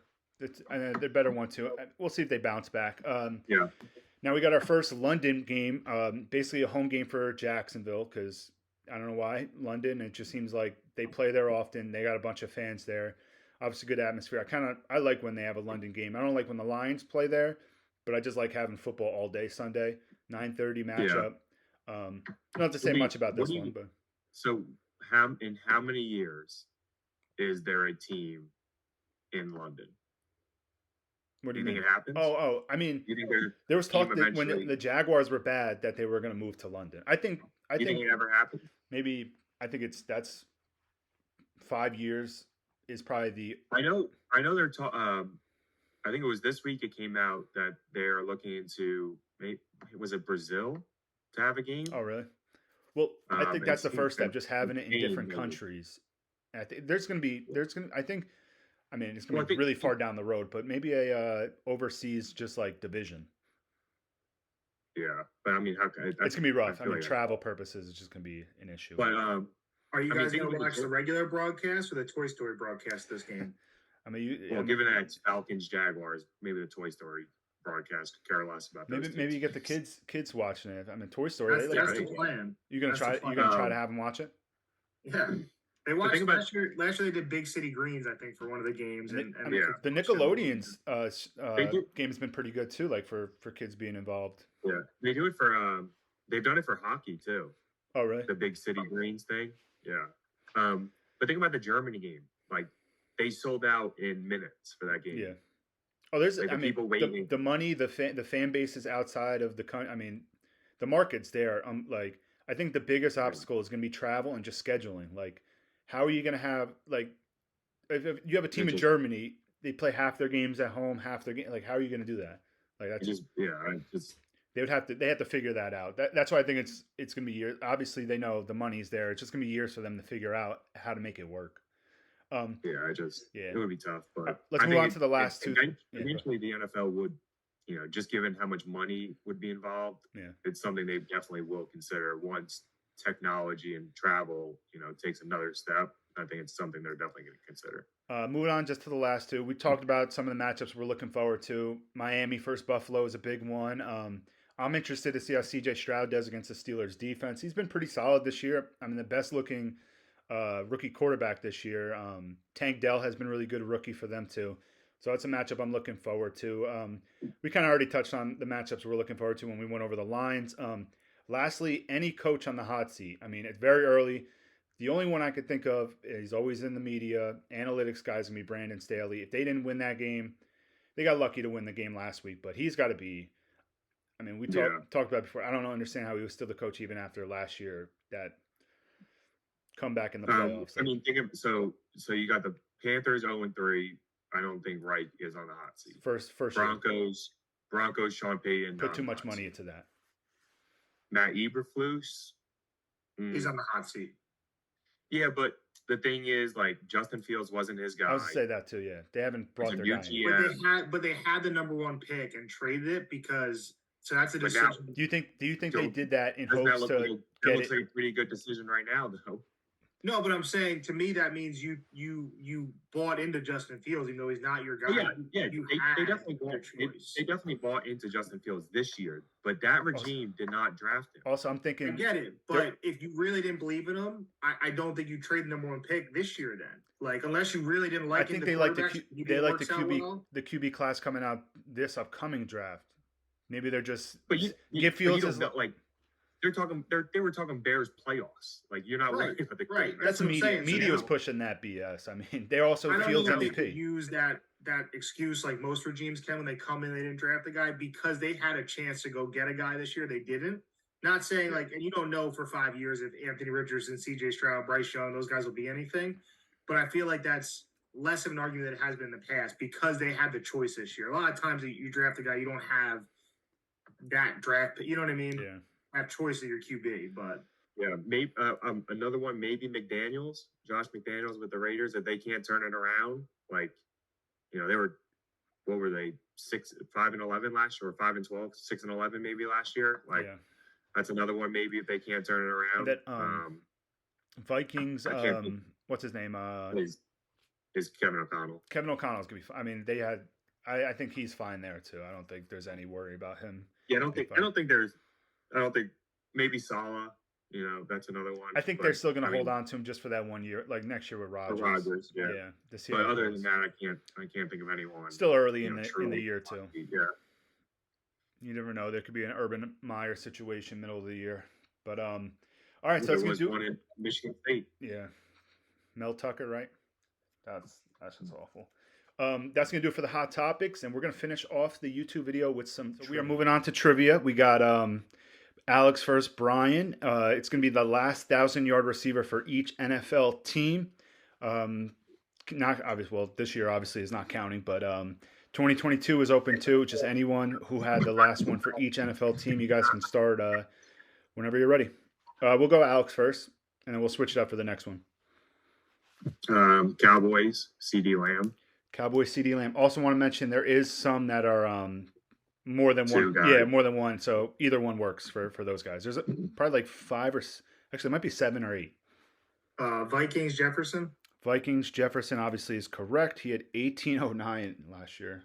[SPEAKER 1] They're better one too. We'll see if they bounce back.
[SPEAKER 2] Yeah.
[SPEAKER 1] Now we got our first London game, basically a home game for Jacksonville because I don't know why London. It just seems like they play there often. They got a bunch of fans there. Obviously, good atmosphere. I like when they have a London game. I don't like when the Lions play there, but I just like having football all day Sunday, 9:30 matchup. Yeah. I don't have to say much about this one, but
[SPEAKER 2] so in how many years is there a team in London?
[SPEAKER 1] What do you
[SPEAKER 2] think it happens?
[SPEAKER 1] Oh! I mean, there was talk that when the Jaguars were bad that they were going to move to London. I think
[SPEAKER 2] it ever happened.
[SPEAKER 1] Maybe I think that's 5 years is probably the.
[SPEAKER 2] I know. They're talking. I think it was this week. It came out that they're looking into. Was it Brazil to have a game?
[SPEAKER 1] Oh, really? Well, I think that's the first step. Just having it in different countries. I think I think I mean, it's gonna
[SPEAKER 2] Well, I
[SPEAKER 1] be
[SPEAKER 2] think
[SPEAKER 1] really far down the road, but maybe a overseas just like division.
[SPEAKER 2] yeah, but I mean, how can
[SPEAKER 1] It's gonna be rough. I
[SPEAKER 2] feel
[SPEAKER 1] mean,
[SPEAKER 2] like
[SPEAKER 1] travel purposes, it's just gonna be an issue.
[SPEAKER 2] but
[SPEAKER 3] Are you
[SPEAKER 2] I mean,
[SPEAKER 3] guys
[SPEAKER 2] think
[SPEAKER 3] going to
[SPEAKER 2] about
[SPEAKER 3] watch the regular broadcast or the Toy Story broadcast this game?
[SPEAKER 1] I mean,
[SPEAKER 2] well, given that it's Falcons Jaguars, maybe the Toy Story broadcast could care less about those
[SPEAKER 1] maybe
[SPEAKER 2] two
[SPEAKER 1] you get the
[SPEAKER 2] teams.
[SPEAKER 1] kids watching it. I mean, Toy Story.
[SPEAKER 3] That's
[SPEAKER 1] They
[SPEAKER 3] that's
[SPEAKER 1] like
[SPEAKER 3] the
[SPEAKER 1] to,
[SPEAKER 3] plan.
[SPEAKER 1] you gonna
[SPEAKER 3] That's the
[SPEAKER 1] try
[SPEAKER 3] plan.
[SPEAKER 1] you gonna try to have them watch it.
[SPEAKER 3] Yeah, they
[SPEAKER 2] The
[SPEAKER 3] watched
[SPEAKER 2] thing about
[SPEAKER 3] last year. Last year they did Big City Greens, I think, for one of the games, and
[SPEAKER 1] I mean,
[SPEAKER 2] Yeah.
[SPEAKER 1] the Nickelodeon's
[SPEAKER 2] They do-
[SPEAKER 1] game's been pretty good too. Like for kids being involved.
[SPEAKER 2] yeah, they do it for they've done it for hockey too.
[SPEAKER 1] Oh, really?
[SPEAKER 2] The Big City Greens thing. Yeah. But think about the Germany game. Like they sold out in minutes for that game.
[SPEAKER 1] Yeah. Oh, there's.
[SPEAKER 2] Like,
[SPEAKER 1] I
[SPEAKER 2] the
[SPEAKER 1] mean,
[SPEAKER 2] people waiting.
[SPEAKER 1] the money, the fan bases outside of the country. I mean, the market's there. Like, I think the biggest obstacle is going to be travel and just scheduling. Like, how are you going to have like, if you have a team in Germany, they play half their games at home, half their game. Like, how are you going to do that? Like, that's
[SPEAKER 2] just
[SPEAKER 1] they have to figure that out. That's why I think it's going to be years. Obviously, they know the money's there. It's just going to be years for them to figure out how to make it work.
[SPEAKER 2] yeah, it would be tough. But
[SPEAKER 1] let's
[SPEAKER 2] I
[SPEAKER 1] move
[SPEAKER 2] think
[SPEAKER 1] on to the last two.
[SPEAKER 2] Eventually, the NFL would, just given how much money would be involved, it's something they definitely will consider once technology and travel, takes another step. I think it's something they're definitely going to consider.
[SPEAKER 1] Moving on just to the last two. We talked about some of the matchups we're looking forward to. Miami versus Buffalo is a big one. I'm interested to see how CJ Stroud does against the Steelers defense. He's been pretty solid this year. I mean, the best looking rookie quarterback this year. Tank Dell has been really good rookie for them too. So that's a matchup I'm looking forward to. We kind of already touched on the matchups we're looking forward to when we went over the lines. Lastly, any coach on the hot seat. I mean, it's very early. The only one I could think of is always in the media. Analytics guys gonna be Brandon Staley. If they didn't win that game, they got lucky to win the game last week. But he's got to be. I mean, we talked about it before. I don't understand how he was still the coach even after last year. That comeback in the playoffs.
[SPEAKER 2] I mean, so you got the Panthers 0-3. I don't think Reich is on the hot seat.
[SPEAKER 1] First
[SPEAKER 2] Broncos, Sean Payton.
[SPEAKER 1] Put too much money into that.
[SPEAKER 2] Matt Eberflus.
[SPEAKER 3] He's on the hot seat.
[SPEAKER 2] Yeah, but the thing is, like, Justin Fields wasn't his guy.
[SPEAKER 1] I was to say that too. Yeah, they haven't brought their guy.
[SPEAKER 3] But they had the number one pick and traded it because. So that's a decision.
[SPEAKER 1] Now, do you think they did that in hopes to get it?
[SPEAKER 2] That looks like a pretty good decision right now, though.
[SPEAKER 3] No, but I'm saying to me that means you bought into Justin Fields, even though he's not your guy.
[SPEAKER 2] Yeah. They definitely bought into Justin Fields this year, but that regime did not draft him.
[SPEAKER 1] Also, I'm thinking.
[SPEAKER 3] I get it, but if you really didn't believe in him, I don't think you trade the number one pick this year. Then, like, unless you really didn't like.
[SPEAKER 1] I think they like the QB class coming out this upcoming draft. Maybe they're just.
[SPEAKER 2] But
[SPEAKER 1] give Fields
[SPEAKER 2] like. They were talking Bears playoffs. Like, you're not worried about the
[SPEAKER 3] right.
[SPEAKER 1] That's what media. Media was pushing that BS. I mean, they're also Fields MVP.
[SPEAKER 3] They use that excuse like most regimes can when they come in, they didn't draft the guy because they had a chance to go get a guy this year. They didn't. Not saying like, and you don't know for 5 years if Anthony Richardson, CJ Stroud, Bryce Young, those guys will be anything. But I feel like that's less of an argument than it has been in the past because they had the choice this year. A lot of times you draft a guy, you don't have that draft. You know what I mean?
[SPEAKER 1] Yeah.
[SPEAKER 3] Have choice of your QB, but
[SPEAKER 2] maybe another one, maybe Josh McDaniels with the Raiders, if they can't turn it around. Like, they were, what were they, 5-11 last year, or 5-12, 6-11 maybe last year. Like, that's another one. Maybe if they can't turn it around.
[SPEAKER 1] That Vikings. What's his name?
[SPEAKER 2] Is Kevin O'Connell.
[SPEAKER 1] Kevin O'Connell's gonna be fine. I mean, they had. I think he's fine there too. I don't think there's any worry about him.
[SPEAKER 2] Yeah, I don't think maybe Salah, that's another one.
[SPEAKER 1] I think they're still going to hold on to him just for that 1 year, like next year with Rodgers.
[SPEAKER 2] Yeah. But other than that, I can't think of anyone.
[SPEAKER 1] Still early in the year too.
[SPEAKER 2] Yeah.
[SPEAKER 1] You never know. There could be an Urban Meyer situation middle of the year. But all right, so
[SPEAKER 2] that's gonna do one in Michigan State.
[SPEAKER 1] Yeah. Mel Tucker, right? That's just awful. That's going to do it for the hot topics, and we're going to finish off the YouTube video with some. We are moving on to trivia. We got Alex first, Brian. It's going to be the last 1,000-yard receiver for each NFL team. Not obvious. Well, this year obviously is not counting, but 2022 is open too. Just anyone who had the last one for each NFL team. You guys can start whenever you're ready. We'll go Alex first, and then we'll switch it up for the next one.
[SPEAKER 2] Cowboys, CD Lamb.
[SPEAKER 1] Cowboy CD Lamb. Also want to mention there is some that are more than
[SPEAKER 2] Two
[SPEAKER 1] one.
[SPEAKER 2] guys.
[SPEAKER 1] Yeah, more than one. So either one works for those guys. There's probably like 5 or actually it might be 7 or 8.
[SPEAKER 3] Vikings Jefferson.
[SPEAKER 1] Vikings Jefferson obviously is correct. He had 1809 last year.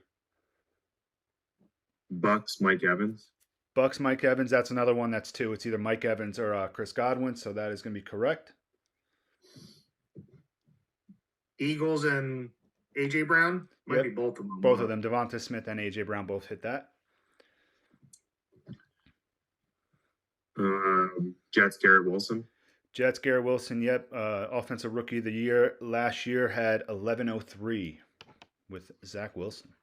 [SPEAKER 2] Bucks Mike Evans.
[SPEAKER 1] Bucks Mike Evans. That's another one. That's 2. It's either Mike Evans or Chris Godwin. So that is going to be correct.
[SPEAKER 3] Eagles and AJ Brown. Might
[SPEAKER 1] Yep.
[SPEAKER 3] be both of them.
[SPEAKER 1] Both of them. Devonta Smith and AJ Brown both hit that.
[SPEAKER 2] Jets Garrett Wilson.
[SPEAKER 1] Jets Garrett Wilson. Yep. Offensive Rookie of the Year last year had 1103 with Zach Wilson.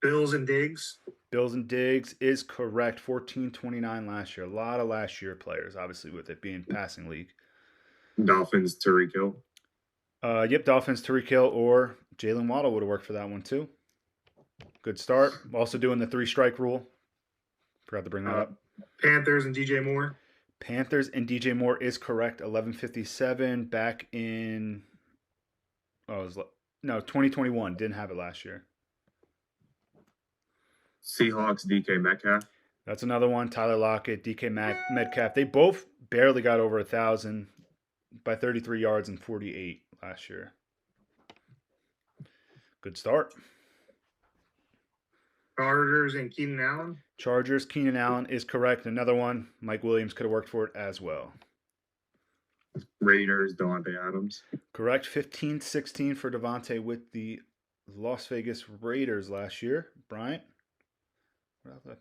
[SPEAKER 3] Bills and Diggs.
[SPEAKER 1] Bills and Diggs is correct. 1429 last year. A lot of last year players, obviously, with it being passing league.
[SPEAKER 2] Dolphins Tyreek Hill.
[SPEAKER 1] Yep, Dolphins Tyreek Hill or Jalen Waddle would have worked for that one too. Good start. Also doing the 3-strike rule. Forgot to bring that up.
[SPEAKER 3] Panthers and DJ Moore.
[SPEAKER 1] Panthers and DJ Moore is correct. 1157 back in 2021. Didn't have it last year.
[SPEAKER 2] Seahawks DK Metcalf.
[SPEAKER 1] That's another one. Tyler Lockett, DK Metcalf. They both barely got over 1,000 by 33 yards and 48 last year. Good start.
[SPEAKER 3] Chargers and Keenan Allen.
[SPEAKER 1] Chargers, Keenan Allen is correct. Another one. Mike Williams could have worked for it as well.
[SPEAKER 2] Raiders Devontae Adams.
[SPEAKER 1] Correct. 15-16 for Devontae with the Las Vegas Raiders last year. Bryant?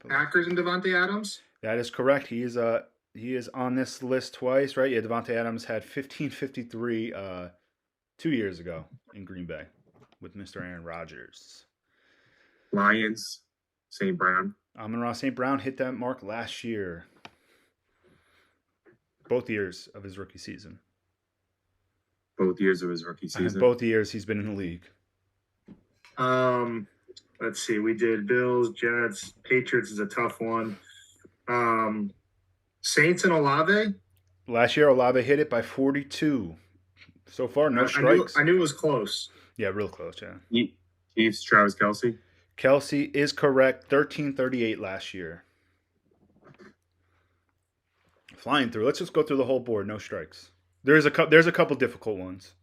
[SPEAKER 3] Packers and Devontae Adams.
[SPEAKER 1] That is correct. He is on this list twice, right? Yeah, Devontae Adams had 1553 2 years ago in Green Bay with Mr. Aaron Rodgers.
[SPEAKER 2] Lions St. Brown.
[SPEAKER 1] Amon-Ra St. Brown hit that mark last year. Both years of his rookie season.
[SPEAKER 2] Both years of his rookie season.
[SPEAKER 1] Both years he's been in the league.
[SPEAKER 3] Let's see. We did Bills, Jets, Patriots is a tough one. Saints and Olave.
[SPEAKER 1] Last year, Olave hit it by 42. So far, no strikes.
[SPEAKER 3] I knew it was close.
[SPEAKER 1] Yeah, real close, yeah.
[SPEAKER 2] Chiefs Travis Kelce.
[SPEAKER 1] Kelce is correct. 1338 last year. Flying through. Let's just go through the whole board. No strikes. There's a couple difficult ones.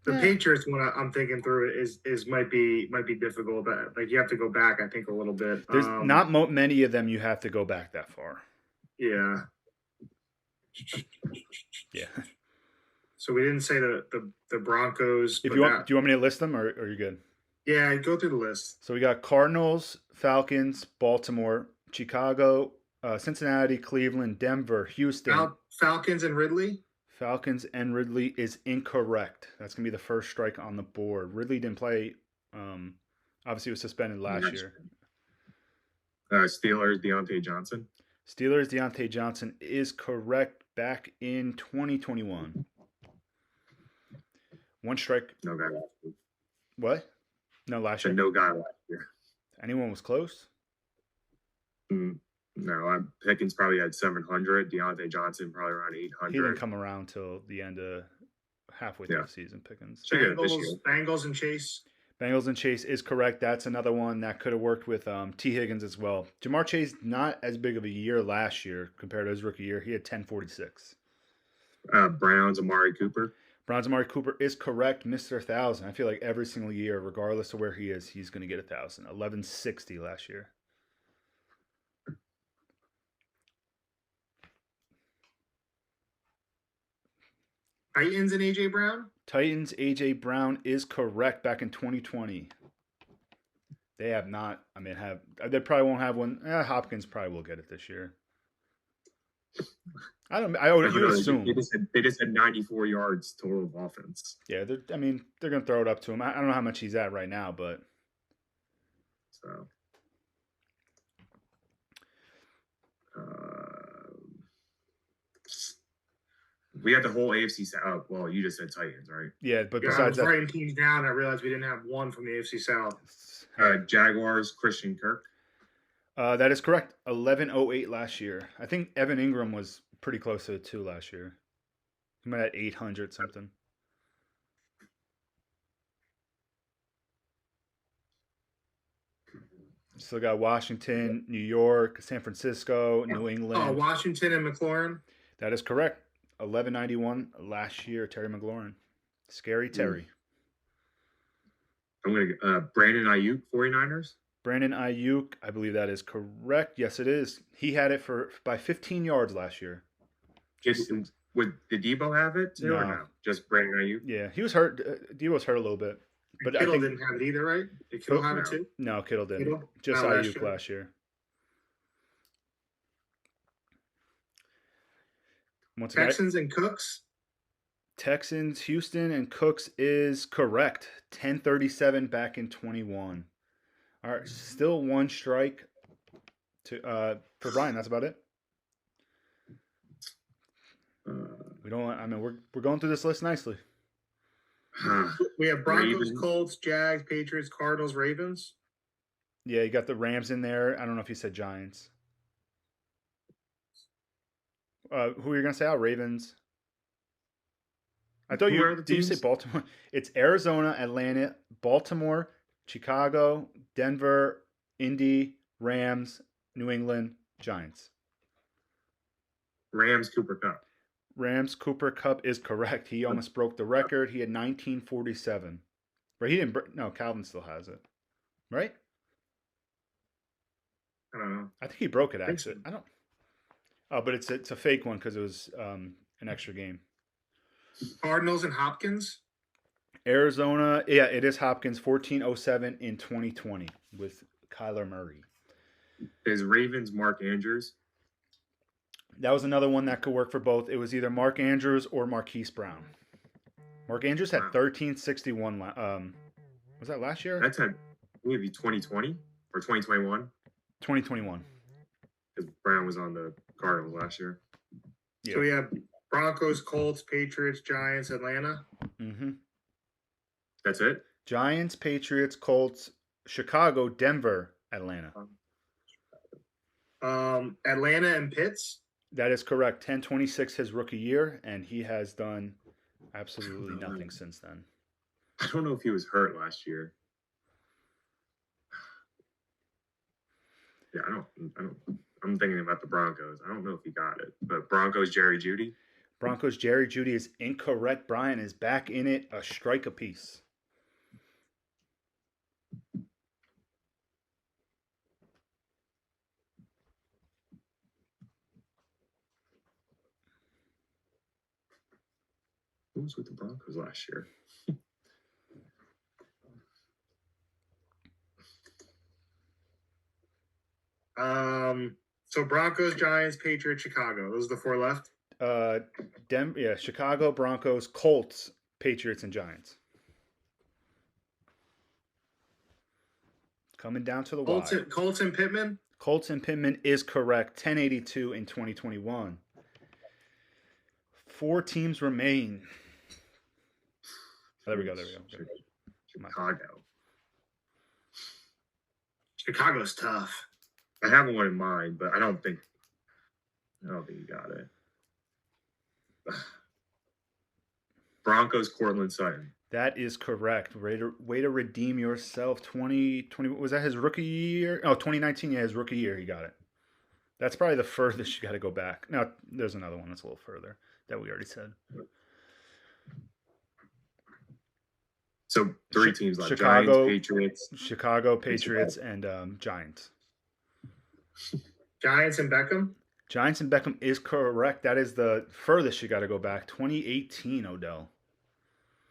[SPEAKER 3] The Patriots one I'm thinking through is might be difficult. Like you have to go back, I think, a little bit.
[SPEAKER 1] There's not many of them you have to go back that far.
[SPEAKER 3] Yeah.
[SPEAKER 1] Yeah.
[SPEAKER 3] So we didn't say the Broncos.
[SPEAKER 1] Do you want me to list them or are you good?
[SPEAKER 3] Yeah, go through the list.
[SPEAKER 1] So we got Cardinals, Falcons, Baltimore, Chicago, Cincinnati, Cleveland, Denver, Houston.
[SPEAKER 3] Falcons and Ridley.
[SPEAKER 1] Falcons and Ridley is incorrect. That's going to be the first strike on the board. Ridley didn't play. Obviously, he was suspended last year.
[SPEAKER 2] Steelers, Deontay Johnson.
[SPEAKER 1] Steelers, Deontay Johnson is correct back in 2021. One strike.
[SPEAKER 2] No guy last year.
[SPEAKER 1] What? No, last year.
[SPEAKER 2] No guy last year.
[SPEAKER 1] Anyone was close?
[SPEAKER 2] No, Pickens probably had 700. Deontay Johnson probably around 800.
[SPEAKER 1] He didn't come around till the end of halfway through the season. Pickens.
[SPEAKER 3] Bengals and Chase.
[SPEAKER 1] Bengals and Chase is correct. That's another one that could have worked with T. Higgins as well. Jamar Chase, not as big of a year last year compared to his rookie year. He had 1046.
[SPEAKER 2] Browns, Amari Cooper.
[SPEAKER 1] Browns, Amari Cooper is correct. Mr. 1,000. I feel like every single year, regardless of where he is, he's going to get 1,000. 1160 last year.
[SPEAKER 3] Titans and AJ Brown.
[SPEAKER 1] Titans, AJ Brown is correct back in 2020. They have not. I mean, they probably won't have one. Hopkins probably will get it this year. I would assume
[SPEAKER 2] they just had 94 yards total of offense.
[SPEAKER 1] Yeah, they're going to throw it up to him. I don't know how much he's at right now, but
[SPEAKER 2] so. We had the whole AFC South. Well, you just said Titans, right?
[SPEAKER 1] Yeah, but
[SPEAKER 3] besides
[SPEAKER 1] I was
[SPEAKER 3] writing teams down, I realized we didn't have one from the AFC South.
[SPEAKER 2] Jaguars, Christian Kirk.
[SPEAKER 1] That is correct. 1108 last year. I think Evan Ingram was pretty close to it too last year. He might have 800 something. Still got Washington, New York, San Francisco, New
[SPEAKER 3] Oh,
[SPEAKER 1] England.
[SPEAKER 3] Washington and McLaurin.
[SPEAKER 1] That is correct. 1191 last year, Terry McLaurin. Scary Terry.
[SPEAKER 2] I'm going to Brandon Ayuk, 49ers.
[SPEAKER 1] Brandon Ayuk, I believe that is correct. Yes, it is. He had it by 15 yards last year.
[SPEAKER 2] Did Debo have it too, or
[SPEAKER 1] No.
[SPEAKER 2] no? Just Brandon Ayuk?
[SPEAKER 1] Yeah, he was hurt. Debo was hurt a little bit. But
[SPEAKER 3] Kittle
[SPEAKER 1] I think,
[SPEAKER 3] didn't have it either, right? Did Kittle have it
[SPEAKER 2] No.
[SPEAKER 3] too?
[SPEAKER 1] no, Kittle didn't.
[SPEAKER 3] Kittle?
[SPEAKER 1] Just
[SPEAKER 3] Not
[SPEAKER 1] Ayuk last year. Once again,
[SPEAKER 3] Texans and Cooks.
[SPEAKER 1] Texans, Houston, and Cooks is correct. 1037 back in 21. All right, still one strike for Brian. That's about it. We don't. I mean, we're going through this list nicely.
[SPEAKER 3] We have Broncos,
[SPEAKER 2] Ravens.
[SPEAKER 3] Colts, Jags, Patriots, Cardinals, Ravens.
[SPEAKER 1] Yeah, you got the Rams in there. I don't know if you said Giants. Who are you gonna say? Ravens. I thought
[SPEAKER 2] Who are the
[SPEAKER 1] did you say
[SPEAKER 2] teams?
[SPEAKER 1] Baltimore? It's Arizona, Atlanta, Baltimore, Chicago, Denver, Indy, Rams, New England, Giants.
[SPEAKER 2] Rams, Cooper Cup.
[SPEAKER 1] Rams, Cooper Cup is correct. He almost broke the record. He had 1947. Right? He didn't. No, Calvin still has it. Right?
[SPEAKER 3] I don't know.
[SPEAKER 1] I think he broke it
[SPEAKER 3] think
[SPEAKER 1] actually.
[SPEAKER 3] so.
[SPEAKER 1] I don't. Oh, but it's a fake one because it was an extra game.
[SPEAKER 3] Cardinals and Hopkins.
[SPEAKER 1] Arizona, yeah, it is Hopkins, 1407 in 2020 with Kyler Murray.
[SPEAKER 2] Is Ravens Mark Andrews?
[SPEAKER 1] That was another one that could work for both. It was either Mark Andrews or Marquise Brown. Mark Andrews had
[SPEAKER 2] Wow.
[SPEAKER 1] 1361. Was that last year?
[SPEAKER 2] That's had maybe 2020 or 2021
[SPEAKER 1] 2021.
[SPEAKER 2] because Brown was on the Cardinals last year.
[SPEAKER 1] Yeah.
[SPEAKER 3] So we have Broncos, Colts, Patriots, Giants, Atlanta.
[SPEAKER 1] Mm-hmm.
[SPEAKER 2] That's it.
[SPEAKER 1] Giants, Patriots, Colts, Chicago, Denver, Atlanta.
[SPEAKER 3] Atlanta and Pitts.
[SPEAKER 1] That is correct. 1026 his rookie year, and he has done absolutely nothing since then.
[SPEAKER 2] I don't know if he was hurt last year. Yeah, I don't. I'm thinking about the Broncos. I don't know if he got it, but Broncos, Jerry Jeudy.
[SPEAKER 1] Broncos, Jerry Jeudy is incorrect. Brian is back in it, a strike apiece.
[SPEAKER 2] Who was with the Broncos last year?
[SPEAKER 3] So Broncos, Giants, Patriots, Chicago. Those are the four left.
[SPEAKER 1] Chicago, Broncos, Colts, Patriots, and Giants. Coming down to the wire.
[SPEAKER 3] Colts and Pittman.
[SPEAKER 1] Colts and Pittman is correct. 1082 in 2021. 4 teams remain. Oh, there we go.
[SPEAKER 2] Chicago.
[SPEAKER 3] Chicago's tough.
[SPEAKER 2] I have one in mind, but I don't think you got it. Broncos, Cortland Sutton.
[SPEAKER 1] That is correct. Way to redeem yourself. 2020 was that his rookie year? Oh, 2019, yeah, his rookie year. He got it. That's probably the furthest you got to go back. Now, there's another one that's a little further that we already said.
[SPEAKER 2] So 3 teams left:
[SPEAKER 1] Chicago,
[SPEAKER 2] Giants, Patriots,
[SPEAKER 1] Patriots, and Giants.
[SPEAKER 3] Giants and Beckham.
[SPEAKER 1] Giants and Beckham is correct. That is the furthest you got to go back. 2018, Odell.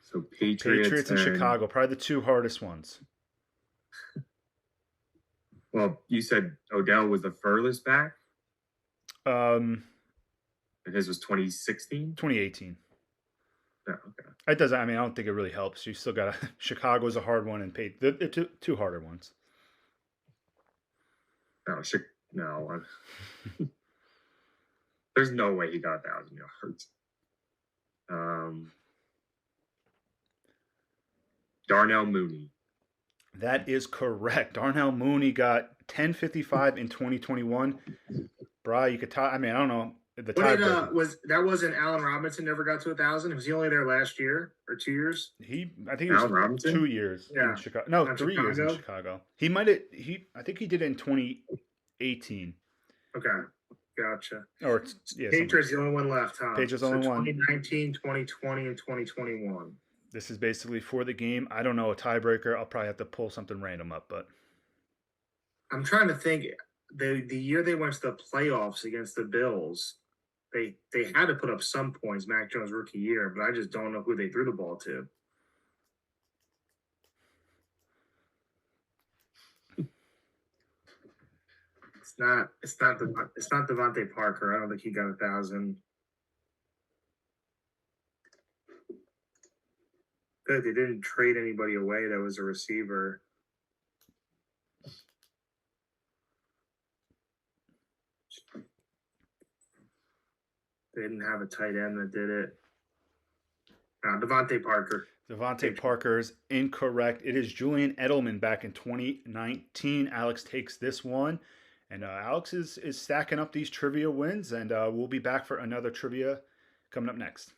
[SPEAKER 2] So Patriots
[SPEAKER 1] and Chicago, probably the 2 hardest ones.
[SPEAKER 2] Well, you said Odell was the furthest back. And his was 2016.
[SPEAKER 1] 2018.
[SPEAKER 2] Oh, okay.
[SPEAKER 1] It doesn't. I mean, I don't think it really helps. You still got Chicago's a hard one, and the two harder ones.
[SPEAKER 2] No. There's no way he got 1,000 yards. Darnell Mooney.
[SPEAKER 1] That is correct. Darnell Mooney got 1055 in 2021. Bri, you could talk. I mean, I don't know. The
[SPEAKER 3] What did
[SPEAKER 1] tiebreaker.
[SPEAKER 3] wasn't Allen Robinson never got to 1,000? Was he only there last year or 2 years?
[SPEAKER 1] I think it was
[SPEAKER 2] Allen Robinson?
[SPEAKER 1] 2 years
[SPEAKER 3] Yeah.
[SPEAKER 1] in Chicago. No,
[SPEAKER 3] On
[SPEAKER 1] 3 years in
[SPEAKER 3] Chicago?
[SPEAKER 1] Chicago. I think he did it in 2018.
[SPEAKER 3] Okay, gotcha.
[SPEAKER 1] Or yeah,
[SPEAKER 3] Patriots the only one left, huh?
[SPEAKER 1] Patriots only one.
[SPEAKER 3] 2019, 2020, and 2021.
[SPEAKER 1] This is basically for the game. I don't know a tiebreaker. I'll probably have to pull something random up, but
[SPEAKER 3] I'm trying to think. The year they went to the playoffs against the Bills, they had to put up some points. Mac Jones rookie year, but I just don't know who they threw the ball to. It's not Devontae Parker. I don't think he got 1,000. Good, they didn't trade anybody away that was a receiver. They didn't have a tight end that did it. Devontae Parker.
[SPEAKER 1] Devontae Parker's incorrect. It is Julian Edelman back in 2019. Alex takes this one. And Alex is stacking up these trivia wins. And we'll be back for another trivia coming up next.